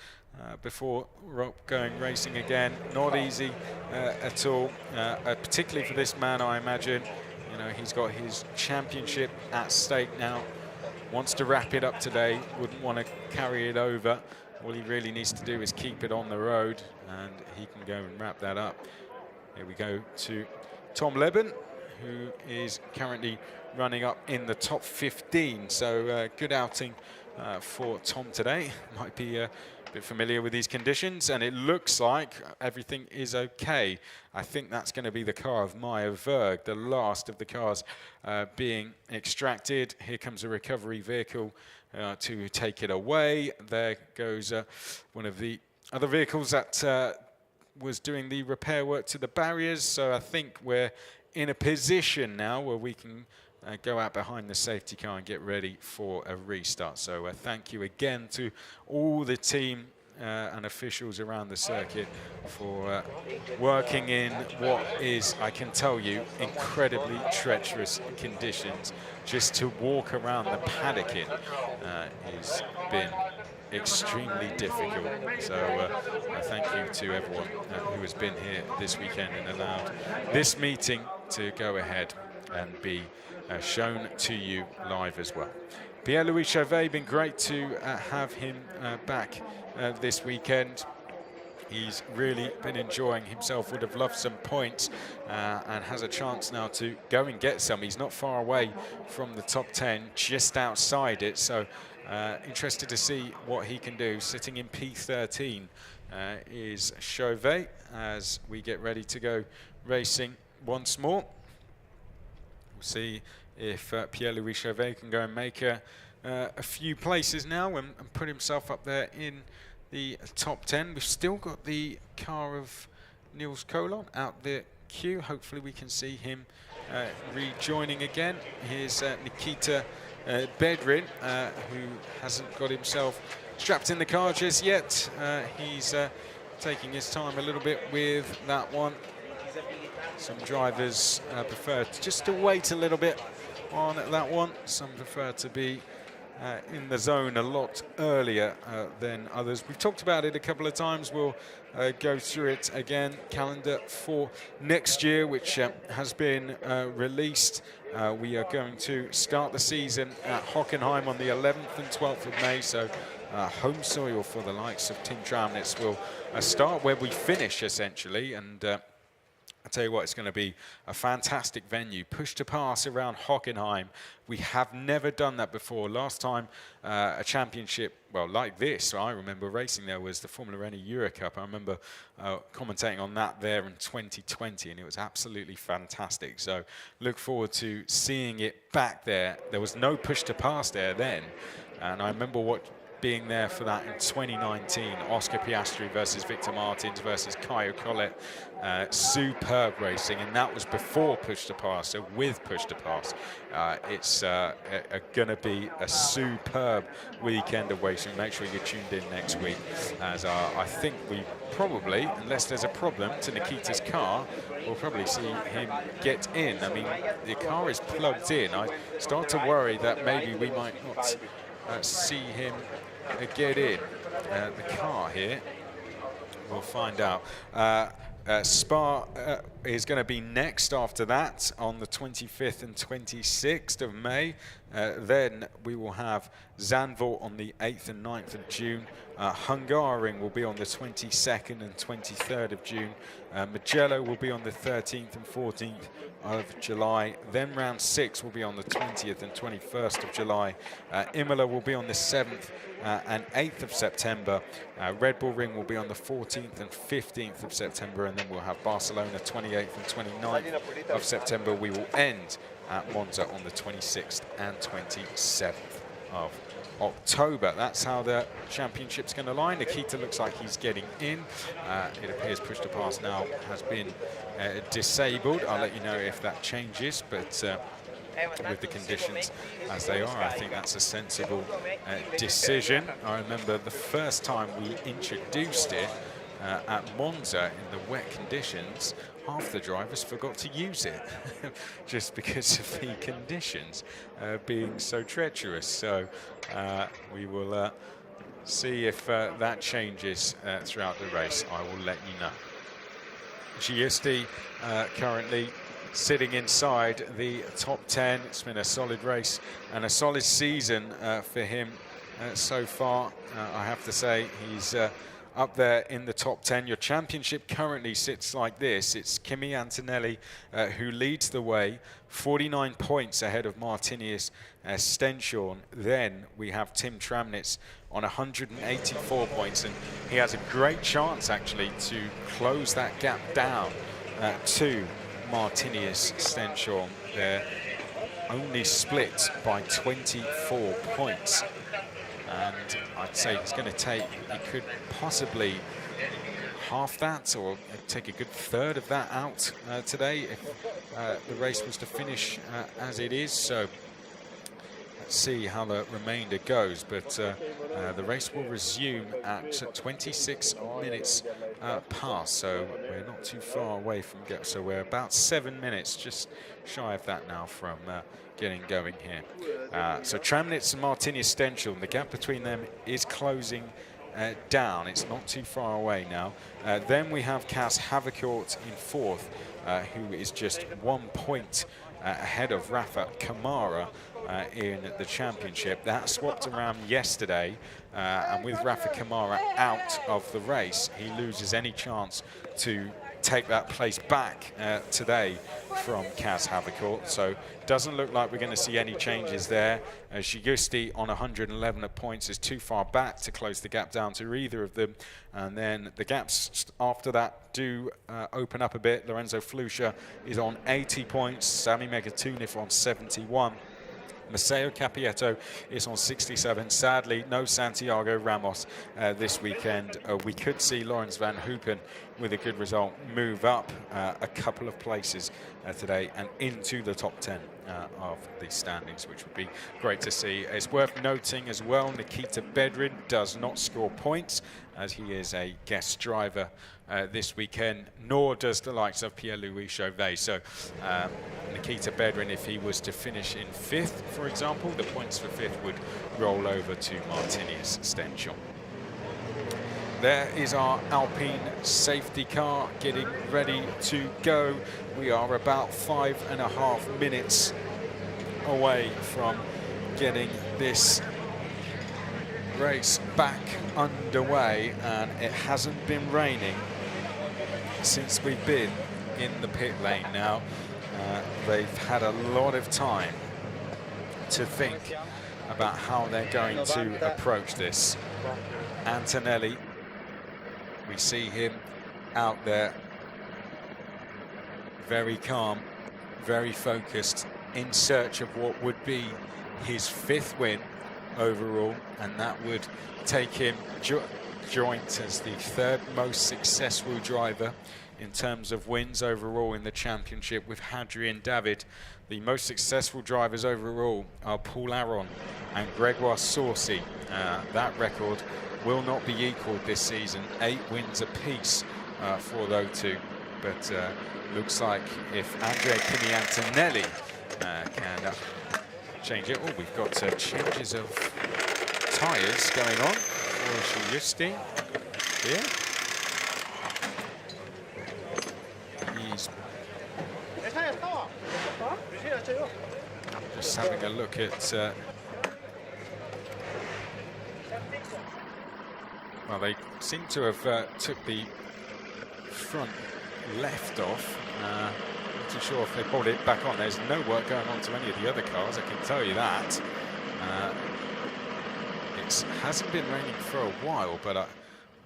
before going racing again. Not easy at all, particularly for this man, I imagine. You know, he's got his championship at stake now. Wants to wrap it up today, wouldn't want to carry it over. All he really needs to do is keep it on the road, and he can go and wrap that up. Here we go to Tom Leben, who is currently running up in the top 15. So good outing for Tom today. Might be a bit familiar with these conditions, and it looks like everything is okay. I think that's going to be the car of Maya Verg, the last of the cars being extracted. Here comes a recovery vehicle to take it away. There goes one of the other vehicles that was doing the repair work to the barriers. So I think we're in a position now where we can go out behind the safety car and get ready for a restart. So thank you again to all the team and officials around the circuit for working in what is, I can tell you, incredibly treacherous conditions. Just to walk around the paddock in has been extremely difficult. So thank you to everyone who has been here this weekend and allowed this meeting to go ahead and be shown to you live as well. Pierre-Louis Chauvet, been great to have him back this weekend. He's really been enjoying himself, would have loved some points, and has a chance now to go and get some. He's not far away from the top 10, just outside it, so interested to see what he can do. Sitting in P13 is Chauvet as we get ready to go racing once more. We'll see if Pierre-Louis Chauvet can go and make a few places now and put himself up there in the top 10. We've still got the car of Niels Colon out the queue. Hopefully we can see him rejoining again. Here's Nikita Bedrin, who hasn't got himself strapped in the car just yet. He's taking his time a little bit with that one. Some drivers prefer just to wait a little bit on that one. Some prefer to be in the zone a lot earlier than others. We've talked about it a couple of times. We'll go through it again. Calendar for next year, which has been released. We are going to start the season at Hockenheim on the 11th and 12th of May. So home soil for the likes of Tim Tramnitz will start where we finish, essentially. And I tell you what, it's going to be a fantastic venue. Push to pass around Hockenheim. We have never done that before. Last time a championship, well, like this, I remember racing there, was the Formula Rennen Euro Cup. I remember commentating on that there in 2020, and it was absolutely fantastic. So look forward to seeing it back there. There was no push to pass there then, and I remember being there for that in 2019. Oscar Piastri versus Victor Martins versus Caio Collet. Superb racing, and that was before push to pass. So with push to pass, it's going to be a superb weekend of racing. Make sure you're tuned in next week, as I think we probably, unless there's a problem to Nikita's car, we'll probably see him get in. I mean, the car is plugged in. I start to worry that maybe we might not see him get in the car here. We'll find out. Spa is going to be next after that on the 25th and 26th of May. Then we will have Zandvoort on the 8th and 9th of June. Hungaroring will be on the 22nd and 23rd of June. Mugello will be on the 13th and 14th of July. Then round 6 will be on the 20th and 21st of July. Imola will be on the 7th and 8th of September. Red Bull Ring will be on the 14th and 15th of September, and then we'll have Barcelona 28th and 29th of September. We will end at Monza on the 26th and 27th of October. That's how the championship's going to lie. Nikita looks like he's getting in. It appears push to pass now has been disabled. I'll let you know if that changes, but with the conditions as they are, I think that's a sensible decision. I remember the first time we introduced it at Monza in the wet conditions, half the drivers forgot to use it just because of the conditions being so treacherous. So we will see if that changes throughout the race. I will let you know. Giusti currently sitting inside the top 10. It's been a solid race and a solid season for him so far. I have to say he's up there in the top 10. Your championship currently sits like this. It's Kimi Antonelli who leads the way, 49 points ahead of Martinius Stenshorn. Then we have Tim Tramnitz on 184 points, and he has a great chance actually to close that gap down to Martinius Stenshorn. They're only split by 24 points. And I'd say it's going to take, he could possibly half that or take a good third of that out today if the race was to finish as it is. So let's see how the remainder goes. But the race will resume at 26 minutes past. So we're not too far away from go. So we're about 7 minutes, just shy of that now from getting going here. So Tramnitz and Martinius Stenshorn, the gap between them is closing down. It's not too far away now. Then we have Cas Havercourt in fourth, who is just 1 point ahead of Rafa Kamara in the championship. That swapped around yesterday, and with Rafa Kamara out of the race, he loses any chance to take that place back today from Cas Havercourt. So doesn't look like we're going to see any changes there. Giusti on 111 points is too far back to close the gap down to either of them. And then the gaps after that do open up a bit. Lorenzo Flusha is on 80 points. Sami Megatunif on 71. Maceo Capietto is on 67. Sadly, no Santiago Ramos this weekend. We could see Lawrence Van Hoopen with a good result move up a couple of places today and into the top 10 of the standings, which would be great to see. It's worth noting as well, Nikita Bedrin does not score points as he is a guest driver this weekend, nor does the likes of Pierre-Louis Chauvet. So Nikita Bedrin, if he was to finish in fifth, for example, the points for fifth would roll over to Martinius Stenshorn. There is our Alpine safety car getting ready to go. We are about 5.5 minutes away from getting this race back underway, and it hasn't been raining since we've been in the pit lane now. They've had a lot of time to think about how they're going to approach this. Antonelli, we see him out there, very calm, very focused, in search of what would be his fifth win overall, and that would take him joint as the third most successful driver in terms of wins overall in the championship, with Hadrian David. The most successful drivers overall are Paul Aron and Gregoire Saucy. That record will not be equalled this season. 8 wins apiece for those two. But looks like if Andrea Kimi Antonelli can change it. Oh, we've got changes of tyres going on for Giusti here. He's just having a look at well, they seem to have took the front left off. Not too sure if they pulled it back on. There's no work going on to any of the other cars, I can tell you that. It hasn't been raining for a while, but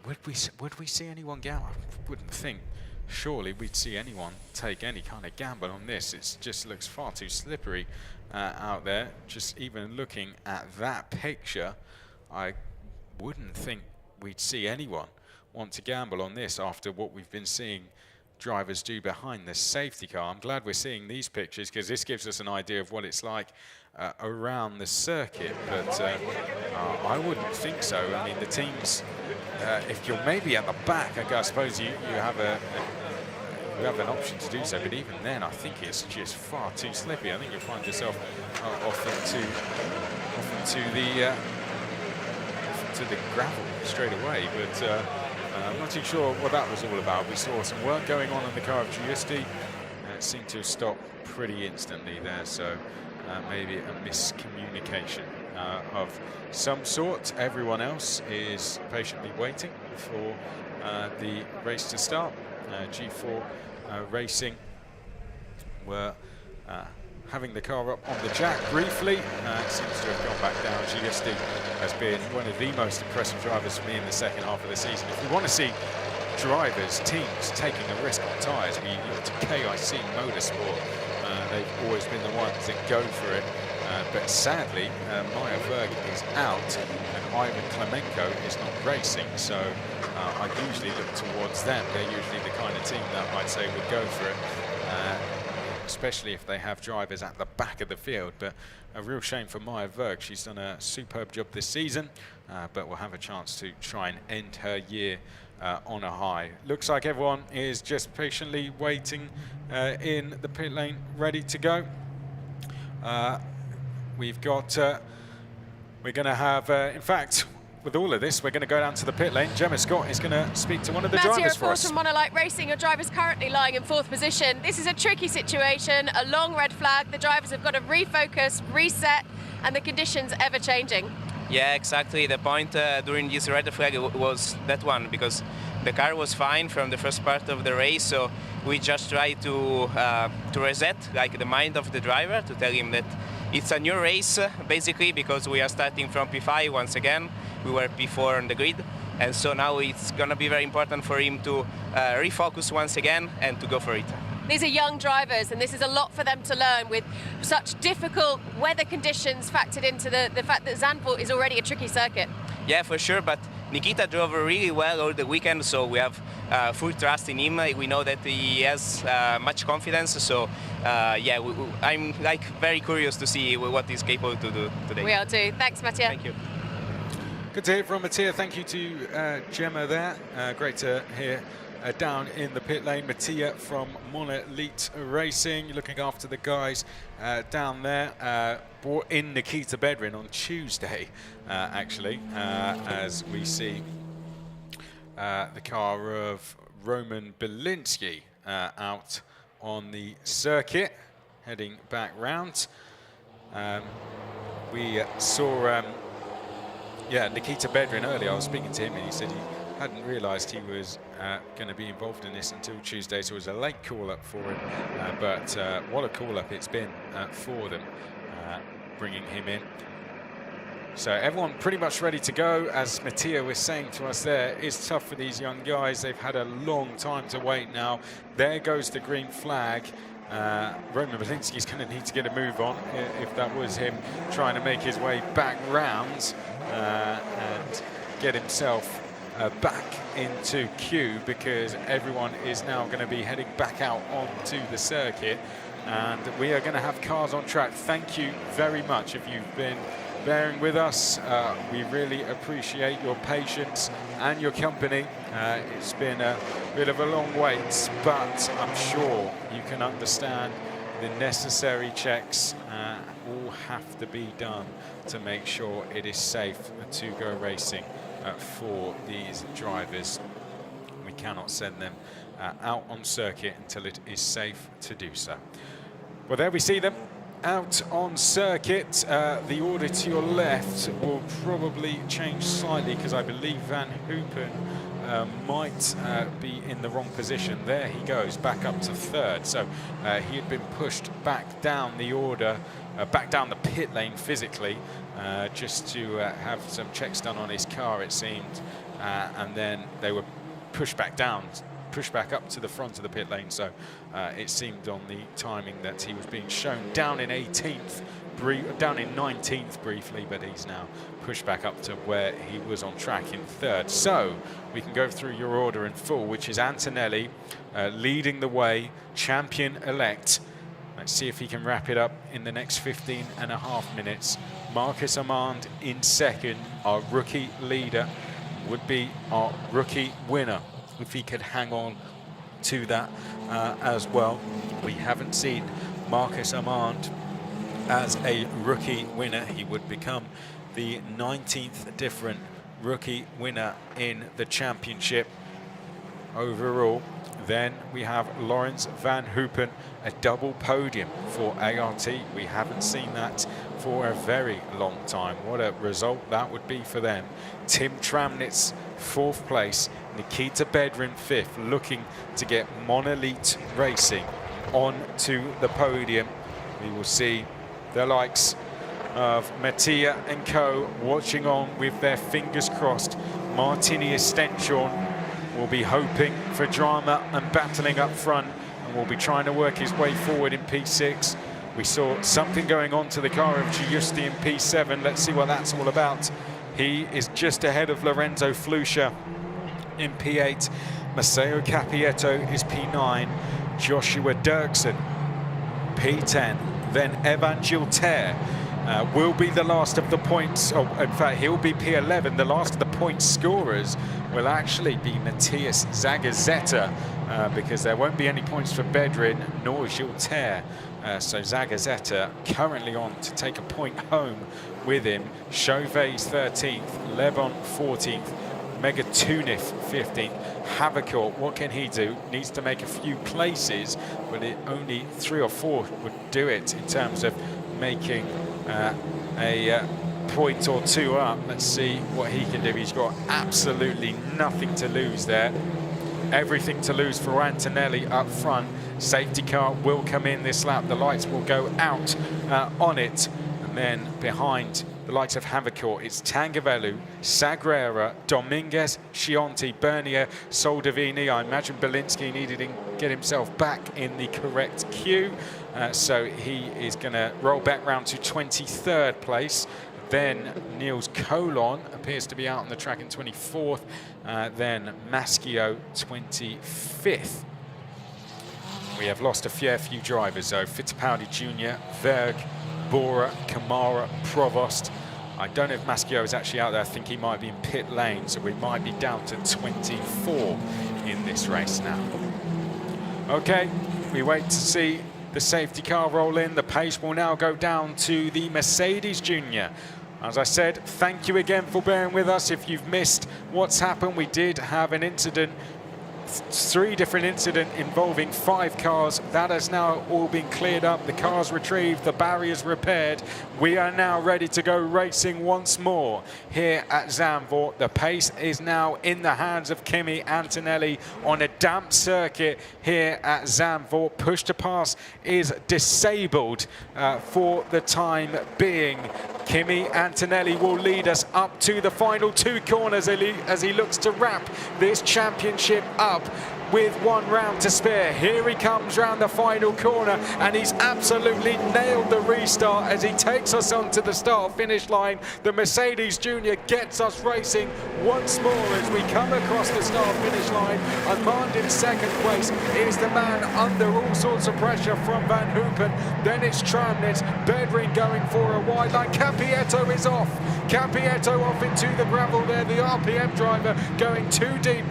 would we see anyone gamble? I wouldn't think. Surely we'd see anyone take any kind of gamble on this. It just looks far too slippery out there. Just even looking at that picture, I wouldn't think we'd see anyone want to gamble on this after what we've been seeing drivers do behind the safety car. I'm glad we're seeing these pictures because this gives us an idea of what it's like around the circuit, but I wouldn't think so. I mean, the teams, if you're maybe at the back, I suppose you have an option to do so, but even then I think it's just far too slippy. I think you'll find yourself off into the gravel straight away, but I'm not too sure what that was all about. We saw some work going on in the car of Giusti. It seemed to have stopped pretty instantly there, so maybe a miscommunication of some sort. Everyone else is patiently waiting for the race to start. G4 Racing were having the car up on the jack briefly. It seems to have gone back down. Giusti has been one of the most impressive drivers for me in the second half of the season. If we want to see drivers, teams taking a risk on tyres, we look to KIC Motorsport. They've always been the ones that go for it. But sadly, Maya Berg is out and Ivan Klemenko is not racing. So I usually look towards them. They're usually the kind of team that I'd say would go for it. Especially if they have drivers at the back of the field. But a real shame for Maya Berg. She's done a superb job this season, but will have a chance to try and end her year on a high. Looks like everyone is just patiently waiting in the pit lane, ready to go. We've got, we're going to have, in fact, with all of this, we're going to go down to the pit lane. Gemma Scott is going to speak to one of the drivers for us. From Monolight Racing, your driver's currently lying in 4th position. This is a tricky situation, a long red flag. The drivers have got to refocus, reset, and the conditions ever changing. Yeah, exactly. The point during this red flag was that one, because the car was fine from the first part of the race, so we just tried to reset like the mind of the driver, to tell him that it's a new race, basically, because we are starting from P5 once again. We were P4 on the grid, and so now it's going to be very important for him to refocus once again and to go for it. These are young drivers, and this is a lot for them to learn with such difficult weather conditions factored into the fact that Zandvoort is already a tricky circuit. Yeah, for sure, but Nikita drove really well all the weekend, so we have full trust in him. We know that he has much confidence, so yeah, I'm like very curious to see what he's capable to do today. We are too. Thanks, Mattia. Thank you. Good to hear from Mattia. Thank you to Gemma there. Great to hear down in the pit lane. Mattia from Monolith Racing, looking after the guys down there. Brought in Nikita Bedrin on Tuesday, actually, as we see the car of Roman Belinsky out on the circuit, heading back round. We saw yeah, Nikita Bedrin earlier. I was speaking to him and he said he hadn't realised he was going to be involved in this until Tuesday, so it was a late call-up for him. But what a call-up it's been for them, bringing him in. So everyone pretty much ready to go. As Mattia was saying to us there, it's tough for these young guys. They've had a long time to wait now. There goes the green flag. Roman Belinsky's going to need to get a move on if that was him trying to make his way back round and get himself back into queue, because everyone is now going to be heading back out onto the circuit, and we are going to have cars on track. Thank you very much if you've been bearing with us. We really appreciate your patience and your company. It's been a bit of a long wait, but I'm sure you can understand the necessary checks all have to be done to make sure it is safe to go racing for these drivers. We cannot send them out on circuit until it is safe to do so. Well, there we see them out on circuit. The order to your left will probably change slightly, because I believe Van Hoopen might be in the wrong position. There he goes, back up to third. So he had been pushed back down the order, back down the pit lane physically, just to have some checks done on his car, it seemed. And then they were pushed back down, pushed back up to the front of the pit lane. So it seemed on the timing that he was being shown down in 18th, down in 19th briefly, but he's now pushed back up to where he was on track in third. So we can go through your order in full, which is Antonelli leading the way, champion-elect. Let's see if he can wrap it up in the next 15.5 minutes. Marcus Armand in second, our rookie leader, would be our rookie winner if he could hang on to that as well. We haven't seen Marcus Armand as a rookie winner. He would become the 19th different rookie winner in the championship overall. Then we have Lawrence Van Hoopen, a double podium for ART. We haven't seen that for a very long time. What a result that would be for them. Tim Tramnitz, 4th place. Nikita Bedrin, 5th, looking to get Monolith Racing onto the podium. We will see the likes of Mattia and co watching on with their fingers crossed. Martini Estenchon will be hoping for drama and battling up front, and will be trying to work his way forward in P6. We saw something going on to the car of Giusti in P7. Let's see what that's all about. He is just ahead of Lorenzo Flusha in P8. Maceo Capietto is P9. Joshua Dirksen, P10. Then Evan Gilter will be the last of the points. Oh, in fact, he'll be P11. The last of the point scorers will actually be Matthias Zagazzetta, because there won't be any points for Bedrin nor Gilter. So Zagazzetta currently on to take a point home with him. Chauvet's 13th, Lebon 14th, Megatunif 15th. Havercourt, what can he do? Needs to make a few places, but only 3 or 4 would do it in terms of making a point or 2 up. Let's see what he can do. He's got absolutely nothing to lose there. Everything to lose for Antonelli up front. Safety car will come in this lap. The lights will go out on it. And then behind the likes of Havercourt, it's Tangavelu, Sagrera, Dominguez, Chianti, Bernier, Soldavini. I imagine Belinsky needed to get himself back in the correct queue. So he is going to roll back round to 23rd place. Then Niels Colon appears to be out on the track in 24th. Then Maschio 25th. We have lost a fair few drivers though. Fittipaldi Jr., Verg, Bora, Kamara, Provost. I don't know if Maschio is actually out there. I think he might be in pit lane, so we might be down to 24 in this race now. Okay, we wait to see the safety car roll in. The pace will now go down to the Mercedes Junior. As I said, thank you again for bearing with us. If you've missed what's happened, we did have an incident, 3 different incidents involving 5 cars. That has now all been cleared up. The cars retrieved, the barriers repaired. We are now ready to go racing once more here at Zandvoort. The pace is now in the hands of Kimi Antonelli on a damp circuit here at Zandvoort. Push to pass is disabled for the time being. Kimi Antonelli will lead us up to the final 2 corners as he looks to wrap this championship up. with 1 round to spare. Here he comes round the final corner, and he's absolutely nailed the restart as he takes us onto the start-finish line. The Mercedes Junior gets us racing once more as we come across the start-finish line. Armand in second place is the man under all sorts of pressure from Van Hoopen. Then it's Tramnitz, Bedrin going for a wide line. Cappietto is off. Cappietto off into the gravel there. The RPM driver going too deep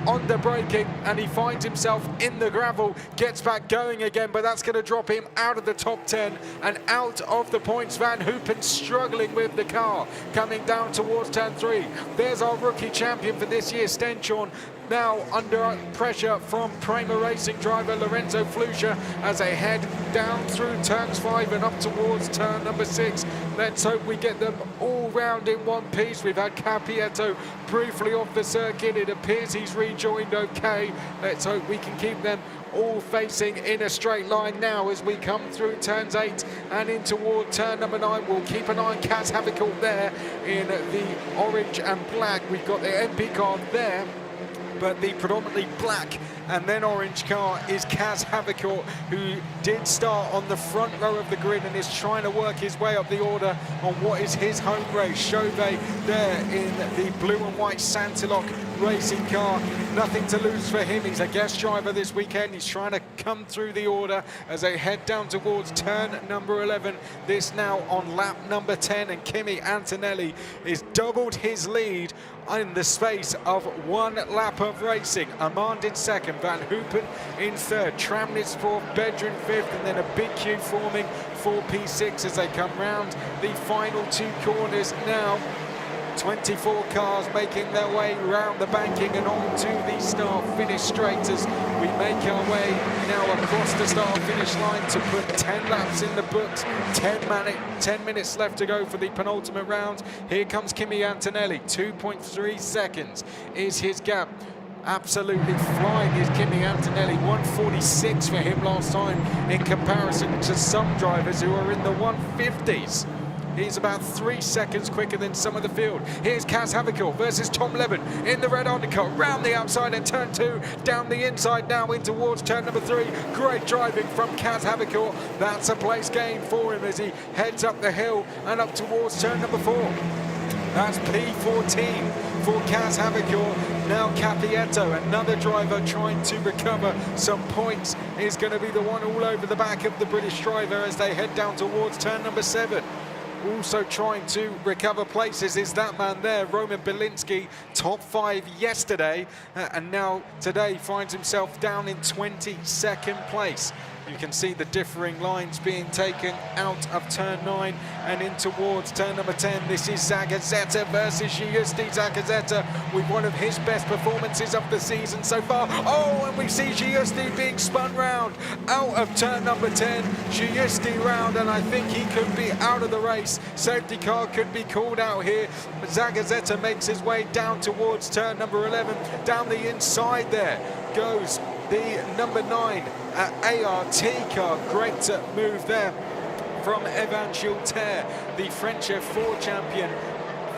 on the braking, and he finds himself in the gravel, gets back going again, but that's going to drop him out of the top 10 and out of the points. Van Hoopen struggling with the car, coming down towards turn 3. There's our rookie champion for this year, Stenchorn, now under pressure from Prema Racing driver Lorenzo Flusha as they head down through turns 5 and up towards turn number 6. Let's hope we get them all round in one piece. We've had Cappietto briefly off the circuit. It appears he's rejoined okay. Let's hope we can keep them all facing in a straight line now as we come through turns 8 and in toward turn number 9. We'll keep an eye on Kaz Havikal there in the orange and black. We've got the MP car there, but the predominantly black and then orange car is Kaz Havikal, who did start on the front row of the grid and is trying to work his way up the order on what is his home race. Chauvet there in the blue and white Santilloc racing car. Nothing to lose for him. He's a guest driver this weekend. He's trying to come through the order as they head down towards turn number 11. This now on lap number 10, and Kimi Antonelli is doubled his lead in the space of 1 lap of racing. Armand in second, Van Hoopen in third, Tramnitz fourth, Bedrin fifth, and then a big queue forming for P6 as they come round the final 2 corners now. 24 cars making their way round the banking and on to the start-finish straight as we make our way now across the start-finish line to put 10 laps in the books. 10 minutes left to go for the penultimate round. Here comes Kimi Antonelli. 2.3 seconds is his gap. Absolutely flying is Kimi Antonelli. 146 for him last time in comparison to some drivers who are in the 150s. He's about 3 seconds quicker than some of the field. Here's Kaz Havikal versus Tom Levin in the red undercut, round the outside and turn 2, down the inside now in towards turn number 3. Great driving from Kaz Havikal. That's a place gain for him as he heads up the hill and up towards turn number 4. That's P14 for Kaz Havikal. Now Cappietto, another driver trying to recover some points, is going to be the one all over the back of the British driver as they head down towards turn number 7. Also trying to recover places is that man there, Roman Belinsky, top 5 yesterday, and now today finds himself down in 22nd place. You can see the differing lines being taken out of turn 9 and in towards turn number 10. This is Zagazzetta versus Giusti. Zagazzetta with one of his best performances of the season so far. Oh, and we see Giusti being spun round out of turn number 10. Giusti round, and I think he could be out of the race. Safety car could be called out here. Zagazzetta makes his way down towards turn number 11. Down the inside there goes the number 9 ART car. Great move there from Evan Gilter, the French F4 champion,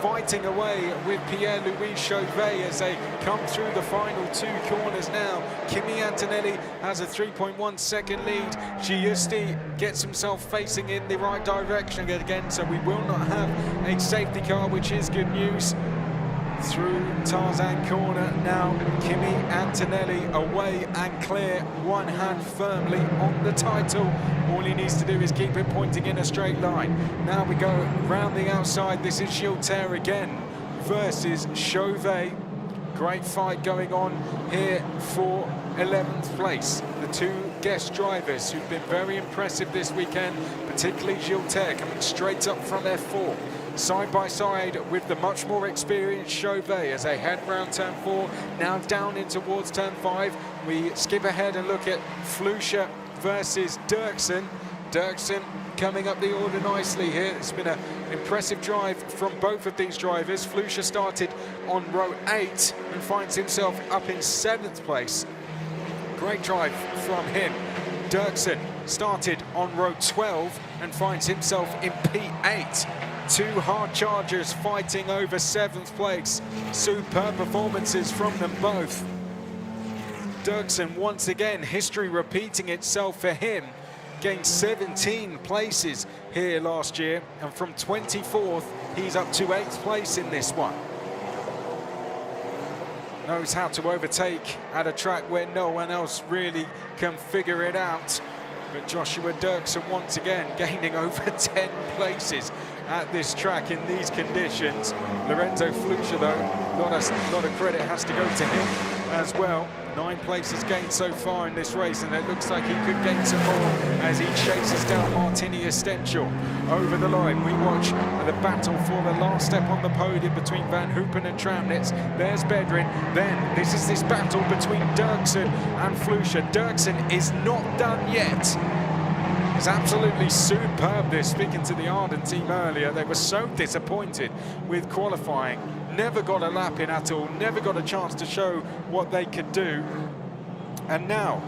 fighting away with Pierre-Louis Chauvet as they come through the final 2 corners now. Kimi Antonelli has a 3.1 second lead. Giusti gets himself facing in the right direction again, so we will not have a safety car, which is good news. Through Tarzan corner now, Kimi Antonelli away and clear, one hand firmly on the title. All he needs to do is keep it pointing in a straight line. Now we go round the outside. This is Gilter again versus Chauvet. Great fight going on here for 11th place. The 2 guest drivers who've been very impressive this weekend, particularly Gilter coming straight up from F4. Side by side with the much more experienced Chauvet as they head round turn 4, now down in towards turn 5. We skip ahead and look at Flusha versus Dirksen. Dirksen coming up the order nicely here. It's been an impressive drive from both of these drivers. Flusha started on row 8 and finds himself up in 7th place. Great drive from him. Dirksen started on row 12 and finds himself in P8. 2 hard chargers fighting over 7th place. Superb performances from them both. Dirksen, once again, history repeating itself for him. Gained 17 places here last year, and from 24th, he's up to 8th place in this one. Knows how to overtake at a track where no one else really can figure it out. But Joshua Dirksen once again gaining over 10 places at this track in these conditions. Lorenzo Flusha, though, a lot of credit has to go to him as well. 9 places gained so far in this race, and it looks like he could gain some more as he chases down Martini Estenstiel over the line. We watch the battle for the last step on the podium between Van Hoopen and Tramnitz. There's Bedrin. Then this is this battle between Dirksen and Flusha. Dirksen is not done yet. It's absolutely superb this. Speaking to the Arden team earlier, they were so disappointed with qualifying. Never got a lap in at all, never got a chance to show what they could do. And now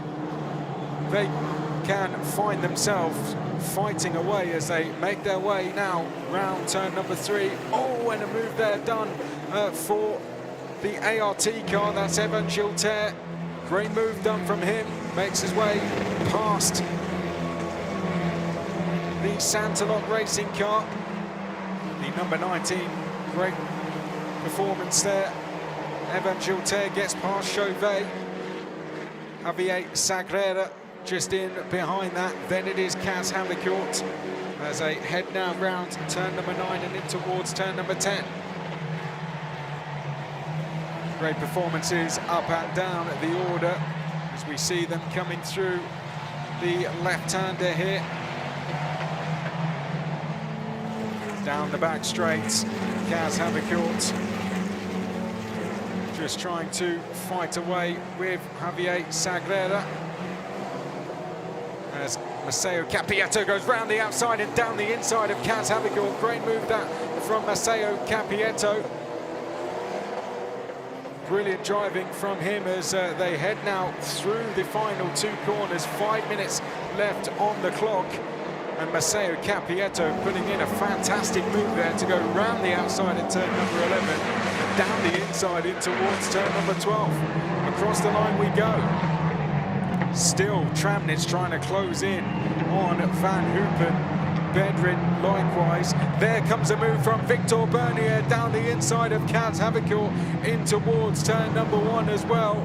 they can find themselves fighting away as they make their way now round turn number 3. Oh, and a move there done for the ART car. That's Evan Gilter. Great move done from him. Makes his way past the Santalot racing car. The number 19, great performance there. Evan Gilter gets past Chauvet. Javier Sagrera just in behind that. Then it is Kaz Havercourt as they head now round turn number 9 and in towards turn number 10. Great performances up and down the order as we see them coming through the left-hander here. Down the back straights, Kaz Havercourt just trying to fight away with Javier Sagrera. As Maceo Capietto goes round the outside and down the inside of Kaz Havercourt. Great move that from Maceo Capietto. Brilliant driving from him as they head now through the final 2 corners. 5 minutes left on the clock. And Maceo Capietto putting in a fantastic move there to go round the outside at turn number 11, and down the inside in towards turn number 12. Across the line we go. Still Tramnitz trying to close in on Van Hoopen. Bedrin likewise. There comes a move from Victor Bernier down the inside of Kaz Havercourt in towards turn number 1 as well.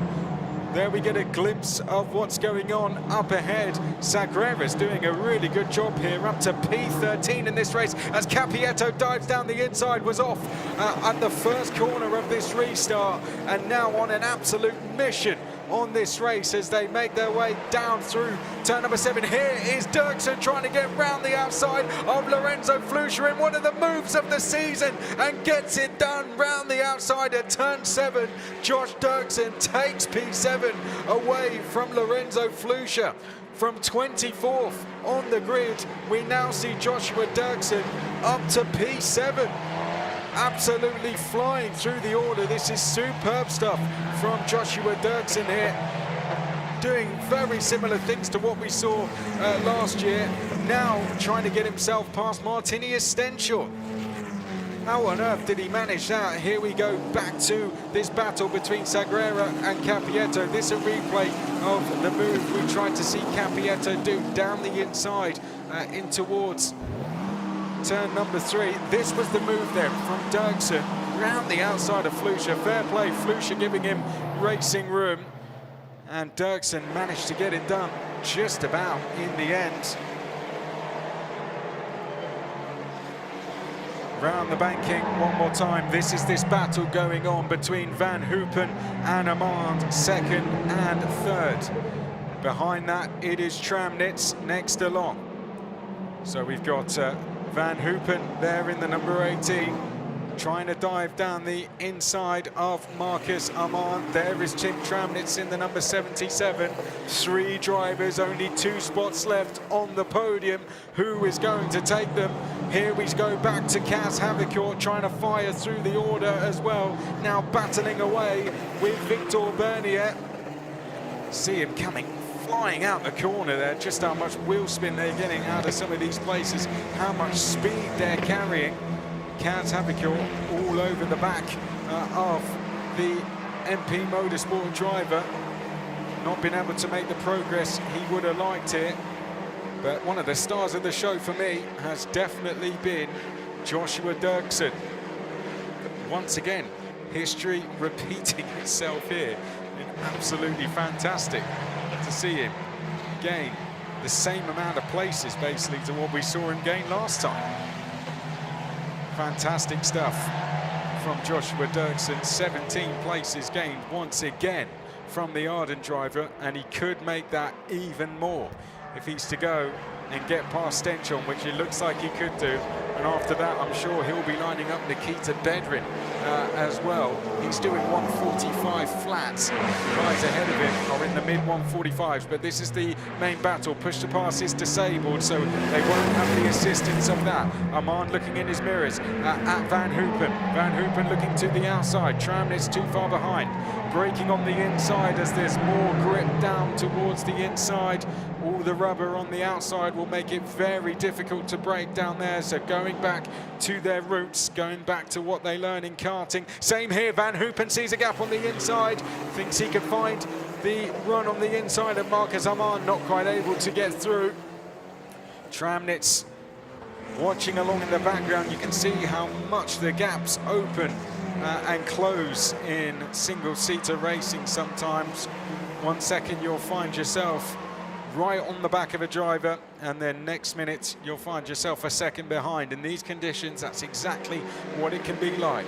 There we get a glimpse of what's going on up ahead. Sagrera's doing a really good job here, up to P13 in this race as Capietto dives down the inside, was off at the first corner of this restart, and now on an absolute mission on this race as they make their way down through turn number 7. Here is Dirksen trying to get round the outside of Lorenzo Flusha in one of the moves of the season and gets it done round the outside at turn 7. Josh Dirksen takes P7 away from Lorenzo Flusha. From 24th on the grid, we now see Joshua Dirksen up to P7. Absolutely flying through the order. This is superb stuff from Joshua Dirksen here, doing very similar things to what we saw last year. Now trying to get himself past Martini Estenstiel. How on earth did he manage that? Here we go back to this battle between Sagrera and Capietto. This is a replay of the move we tried to see Capietto do down the inside in towards turn number 3. This was the move there from Dirksen round the outside of Flusha. Fair play, Flusha giving him racing room, and Dirksen managed to get it done just about in the end. Round the banking one more time. This is this battle going on between Van Hoopen and Amand, 2nd and 3rd. Behind that, it is Tramnitz next along. So we've got Van Hoopen there in the number 18, trying to dive down the inside of Marcus Amand. There is Tim Tramnitz in the number 77. 3 drivers, only 2 spots left on the podium. Who is going to take them? Here we go back to Kaz Havercourt, trying to fire through the order as well. Now battling away with Victor Bernier. See him coming flying out the corner there. Just how much wheel spin they're getting out of some of these places, how much speed they're carrying. Kaz Havercourt all over the back of the MP Motorsport driver. not been able to make the progress he would have liked it. But one of the stars of the show for me has definitely been Joshua Dirksen. Once again, history repeating itself here. Absolutely fantastic to see him gain the same amount of places basically to what we saw him gain last time. Fantastic stuff from Joshua Dirksen. 17 places gained once again from the Arden driver, and he could make that even more if he's to go and get past Stenchon, which it looks like he could do. And after that, I'm sure he'll be lining up Nikita Bedrin as well. He's doing 145 flats. Guys ahead of him are in the mid 145s, but this is the main battle. Push to pass is disabled, so they won't have the assistance of that. Armand looking in his mirrors at Van Hoopen. Van Hoopen looking to the outside. Tramnitz too far behind. Braking on the inside as there's more grip down towards the inside. All the rubber on the outside will make it very difficult to brake down there. So going back to their roots, going back to what they learn in karting. Same here, Van Hoopen sees a gap on the inside, thinks he can find the run on the inside of Marcus Armand, not quite able to get through. Tramnitz watching along in the background. You can see how much the gaps open and close in single-seater racing sometimes. 1 second you'll find yourself right on the back of a driver, and then next minute you'll find yourself a second behind. In these conditions, that's exactly what it can be like.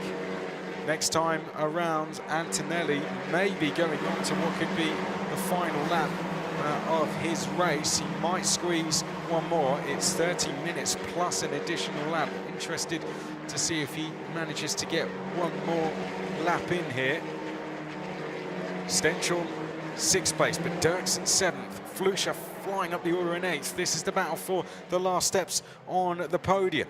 Next time around, Antonelli may be going on to what could be the final lap of his race. He might squeeze one more. It's 30 minutes plus an additional lap. Interested to see if he manages to get one more lap in here. Stenchon 6th place, but Dirksen 7th. Flusha flying up the order in 8th. This is the battle for the last steps on the podium.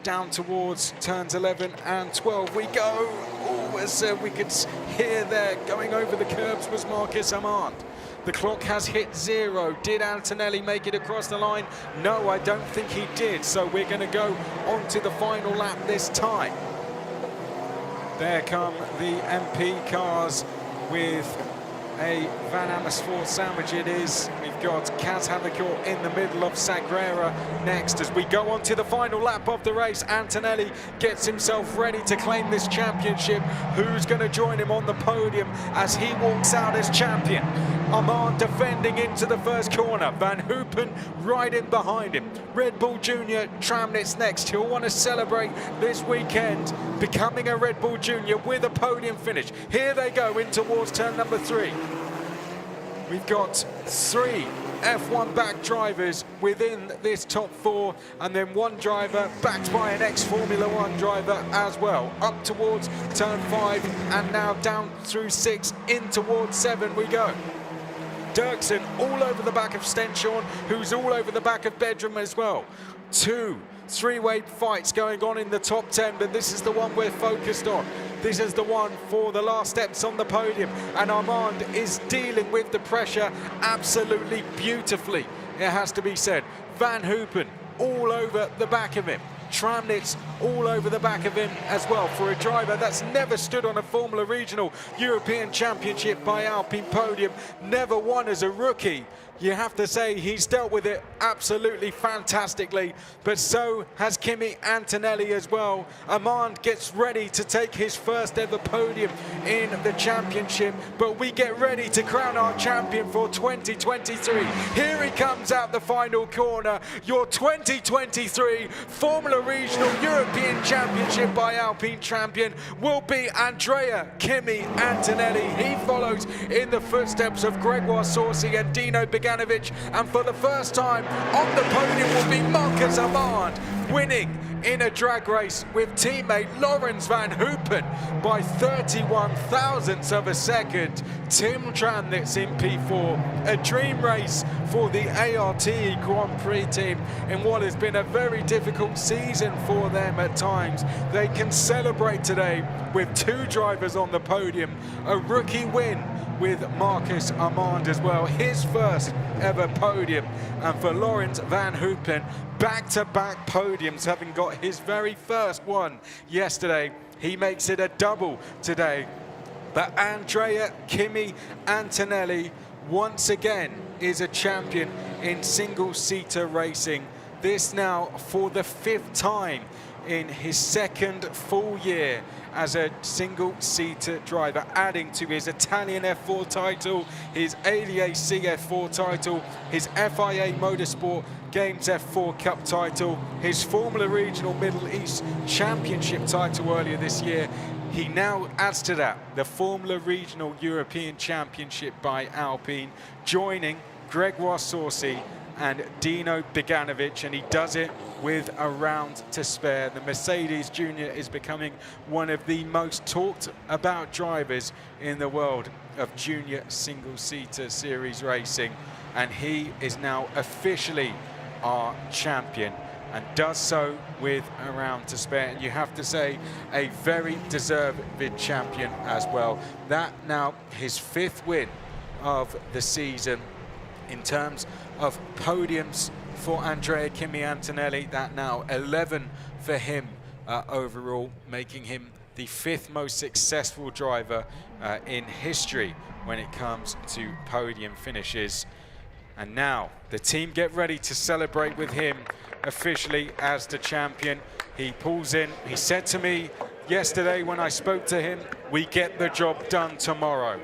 Down towards turns 11 and 12 we go. Oh, as we could hear there, going over the curbs was Marcus Armand. The clock has hit 0. Did Antonelli make it across the line? No, I don't think he did. So we're going to go on to the final lap this time. There come the MP cars with a Van Amersfoort sandwich it is. We've got Kaz Havikor in the middle of Sagrera next. As we go on to the final lap of the race, Antonelli gets himself ready to claim this championship. Who's going to join him on the podium as he walks out as champion? Armand defending into the first corner. Van Hoopen right in behind him. Red Bull Junior, Tramnitz next. He'll want to celebrate this weekend, becoming a Red Bull Junior with a podium finish. Here they go in towards turn number 3. We've got 3 F1 back drivers within this top 4, and then 1 driver backed by an ex-Formula 1 driver as well. Up towards turn 5 and now down through 6, in towards 7 we go. Dirksen all over the back of Stenchon, who's all over the back of Bedram as well. 2 three-way fights going on in the top 10, but this is the one we're focused on. This is the one for the last steps on the podium, and Armand is dealing with the pressure absolutely beautifully, it has to be said. Van Hoopen all over the back of him. Tramnitz all over the back of him as well, for a driver that's never stood on a Formula Regional European Championship by Alpine podium, never won as a rookie. You have to say he's dealt with it absolutely fantastically, but so has Kimi Antonelli as well. Armand gets ready to take his first ever podium in the championship, but we get ready to crown our champion for 2023. Here he comes out the final corner. Your 2023 Formula Regional European Championship by Alpine champion will be Andrea Kimi Antonelli. He follows in the footsteps of Gregoire Saucy and Dino Beganovic, and for the first time on the podium will be Marcus Armand, winning in a drag race with teammate Laurens Van Hoopen by 31 thousandths of a second. Tim Tramnitz in P4, a dream race for the ART Grand Prix team in what has been a very difficult season for them at times. They can celebrate today with 2 drivers on the podium, a rookie win with Marcus Armand as well, his first ever podium, and for Laurens Van Hoopen, back-to-back podiums, having got his very first one yesterday. He makes it a double today. But Andrea Kimi Antonelli once again is a champion in single-seater racing. This now for the 5th time in his 2nd full year as a single-seater driver, adding to his Italian F4 title, his ADAC F4 title, his FIA Motorsport Games F4 Cup title, his Formula Regional Middle East Championship title earlier this year. He now adds to that the Formula Regional European Championship by Alpine, joining Gregoire Saucy and Dino Beganovic, and he does it with a round to spare. The Mercedes Junior is becoming one of the most talked about drivers in the world of junior single-seater series racing, and he is now officially our champion, and does so with a round to spare. And you have to say, a very deserved champion as well. That now his 5th win of the season. In terms of podiums for Andrea Kimi Antonelli, that now 11 for him overall, making him the 5th most successful driver in history when it comes to podium finishes. And now the team get ready to celebrate with him officially as the champion. He pulls in. He said to me yesterday when I spoke to him, "We get the job done tomorrow."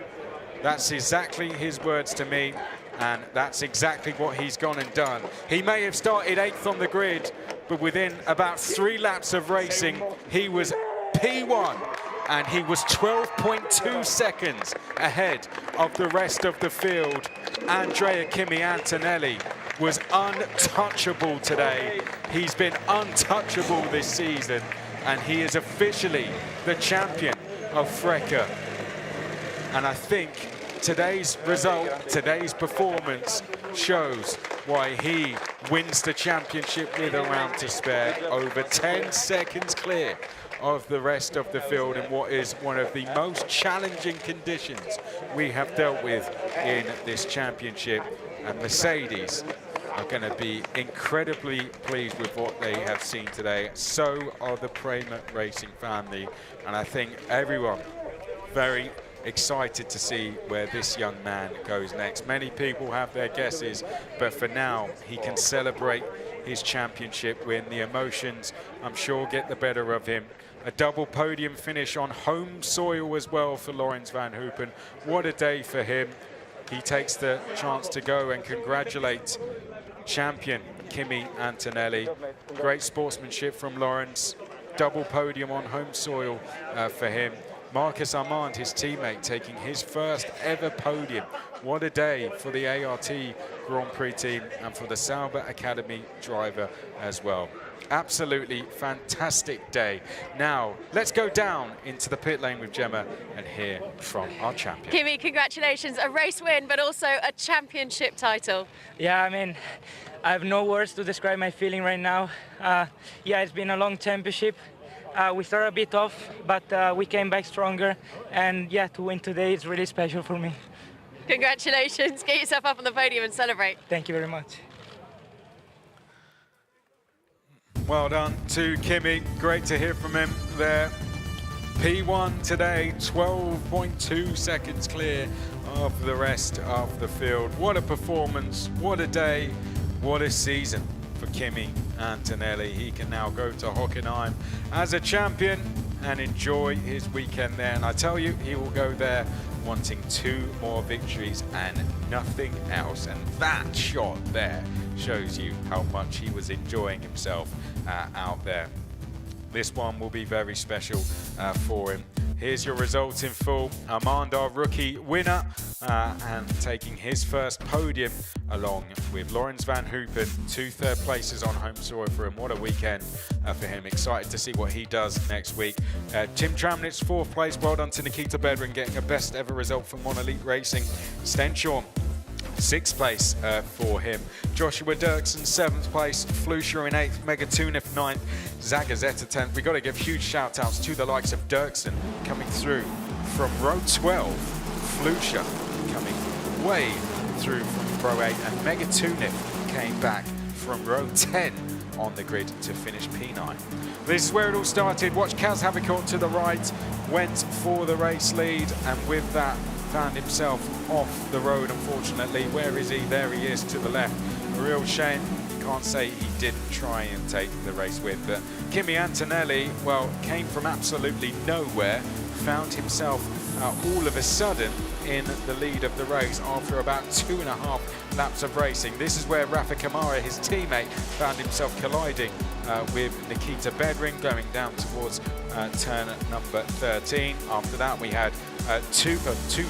That's exactly his words to me, and that's exactly what he's gone and done. He may have started 8th on the grid, but within about 3 laps of racing, he was P1, and he was 12.2 seconds ahead of the rest of the field. Andrea Kimi Antonelli was untouchable today. He's been untouchable this season, and he is officially the champion of FRECA. And I think today's result, today's performance shows why he wins the championship with a round to spare, over 10 seconds clear of the rest of the field in what is one of the most challenging conditions we have dealt with in this championship. And Mercedes are going to be incredibly pleased with what they have seen today. So are the Prema Racing family, and I think everyone very excited to see where this young man goes next. Many people have their guesses, but for now he can celebrate his championship when the emotions, I'm sure, get the better of him. A double podium finish on home soil as well for Laurens van Hoopen. What a day for him. He takes the chance to go and congratulate champion Kimi Antonelli. Great sportsmanship from Laurens. Double podium on home soil for him. Marcus Armand, his teammate, taking his 1st ever podium. What a day for the ART Grand Prix team and for the Sauber Academy driver as well. Absolutely fantastic day. Now, let's go down into the pit lane with Gemma and hear from our champion. Kimi, congratulations. A race win, but also a championship title. Yeah, I mean, I have no words to describe my feeling right now. Yeah, it's been a long championship. We started a bit off, but we came back stronger. And yeah, to win today is really special for me. Congratulations. Get yourself up on the podium and celebrate. Thank you very much. Well done to Kimi. Great to hear from him there. P1 today, 12.2 seconds clear of the rest of the field. What a performance, what a day, what a season for Kimi Antonelli. He can now go to Hockenheim as a champion and enjoy his weekend there. And I tell you, he will go there wanting 2 more victories and nothing else. And that shot there shows you how much he was enjoying himself out there. This one will be very special for him. Here's your results in full. Armand, our rookie winner, and taking his 1st podium along with Laurens van Hoopen, 2 third places on home soil for him. What a weekend for him. Excited to see what he does next week. Tim Tramnitz, 4th place. Well done to Nikita Bedrin, getting a best ever result for Monolith Racing. Stenshorn, 6th place for him. Joshua Dirksen, 7th place. Flusha in 8th. Megatunif 9th. Zagazeta 10th. We've got to give huge shout outs to the likes of Dirksen coming through from row 12. Flusha coming way through from row 8. And Megatunif came back from row 10 on the grid to finish P9. This is where it all started. Watch Kaz Havikort to the right. Went for the race lead, and with that found himself off the road, unfortunately. Where is he? There he is to the left. A real shame. You can't say he didn't try and take the race win, but Kimi Antonelli, well, came from absolutely nowhere, found himself all of a sudden in the lead of the race after about 2.5 laps of racing. This is where Rafa Kamara, his teammate, found himself colliding with Nikita Bedring going down towards turn number 13. After that we had two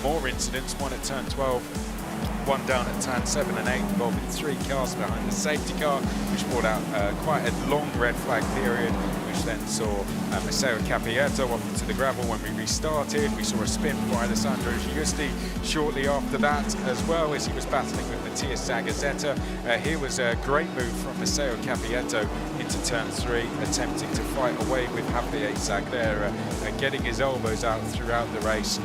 more incidents, one at turn 12, one down at turn 7 and 8, involving 3 cars behind the safety car, which brought out quite a long red flag period, which then saw Matteo Cappietto off into the gravel when we restarted. We saw a spin by Alessandro Giusti shortly after that, as well as he was battling with Mattias Zagazzetta. Here was a great move from Matteo Cappietto into turn 3, attempting to fight away with Javier Zaglera, getting his elbows out throughout the race.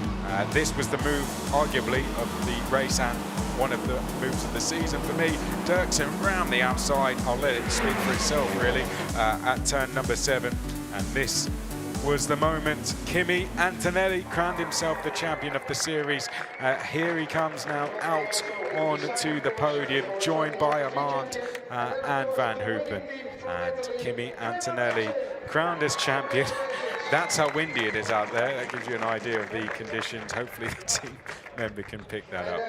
This was the move, arguably, of the race and one of the moves of the season for me. Dirksen round the outside, I'll let it speak for itself really, at turn number 7, and this was the moment. Kimi Antonelli crowned himself the champion of the series. Here he comes now out onto the podium, joined by Armand and Van Hoopen, and Kimi Antonelli crowned as champion. That's how windy it is out there. That gives you an idea of the conditions. Hopefully the team member can pick that up.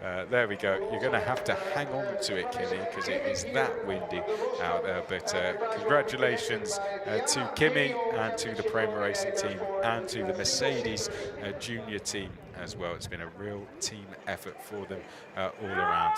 But there we go. You're going to have to hang on to it, Kimi, because it is that windy out there. But congratulations to Kimi and to the Prema Racing team and to the Mercedes junior team as well. It's been a real team effort for them all around.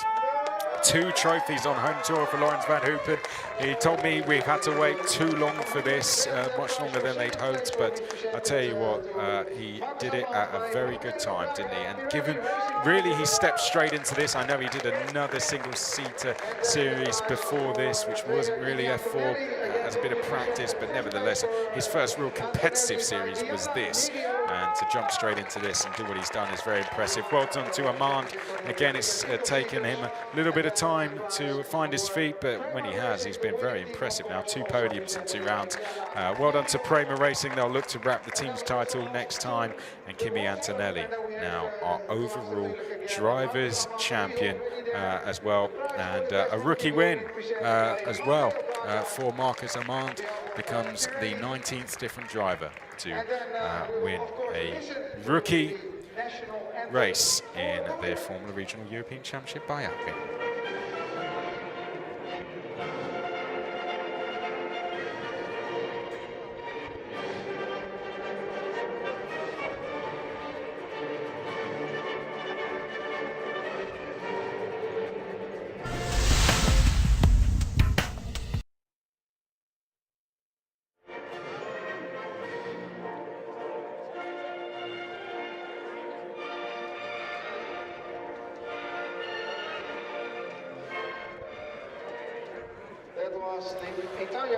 2 trophies on home tour for Laurens Van Hoopen. He told me we've had to wait too long for this, much longer than they'd hoped, but I tell you what, he did it at a very good time, didn't he? And given, really, he stepped straight into this. I know he did another single-seater series before this, which wasn't really F4 as a bit of practice, but nevertheless, his first real competitive series was this. And to jump straight into this and do what he's done is very impressive. Well done to Armand. Again, it's taken him a little bit of time to find his feet, but when he has, he's been very impressive now. 2 podiums in 2 rounds. Well done to Prema Racing. They'll look to wrap the team's title next time. And Kimi Antonelli, now our overall drivers champion as well. And a rookie win as well for Marcus Armand. Becomes the 19th different driver to win a rookie race in the Formula Regional European Championship by Alpine.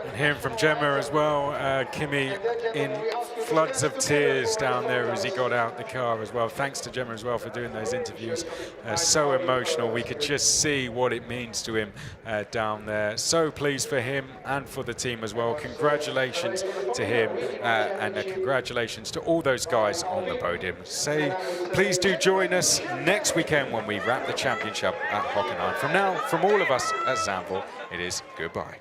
And hearing from Gemma as well, Kimi in floods of tears down there as he got out the car as well. Thanks to Gemma as well for doing those interviews. So emotional. We could just see what it means to him down there. So pleased for him and for the team as well. Congratulations to him and congratulations to all those guys on the podium. Please do join us next weekend when we wrap the championship at Hockenheim. From now, from all of us at Zandvoort, it is goodbye.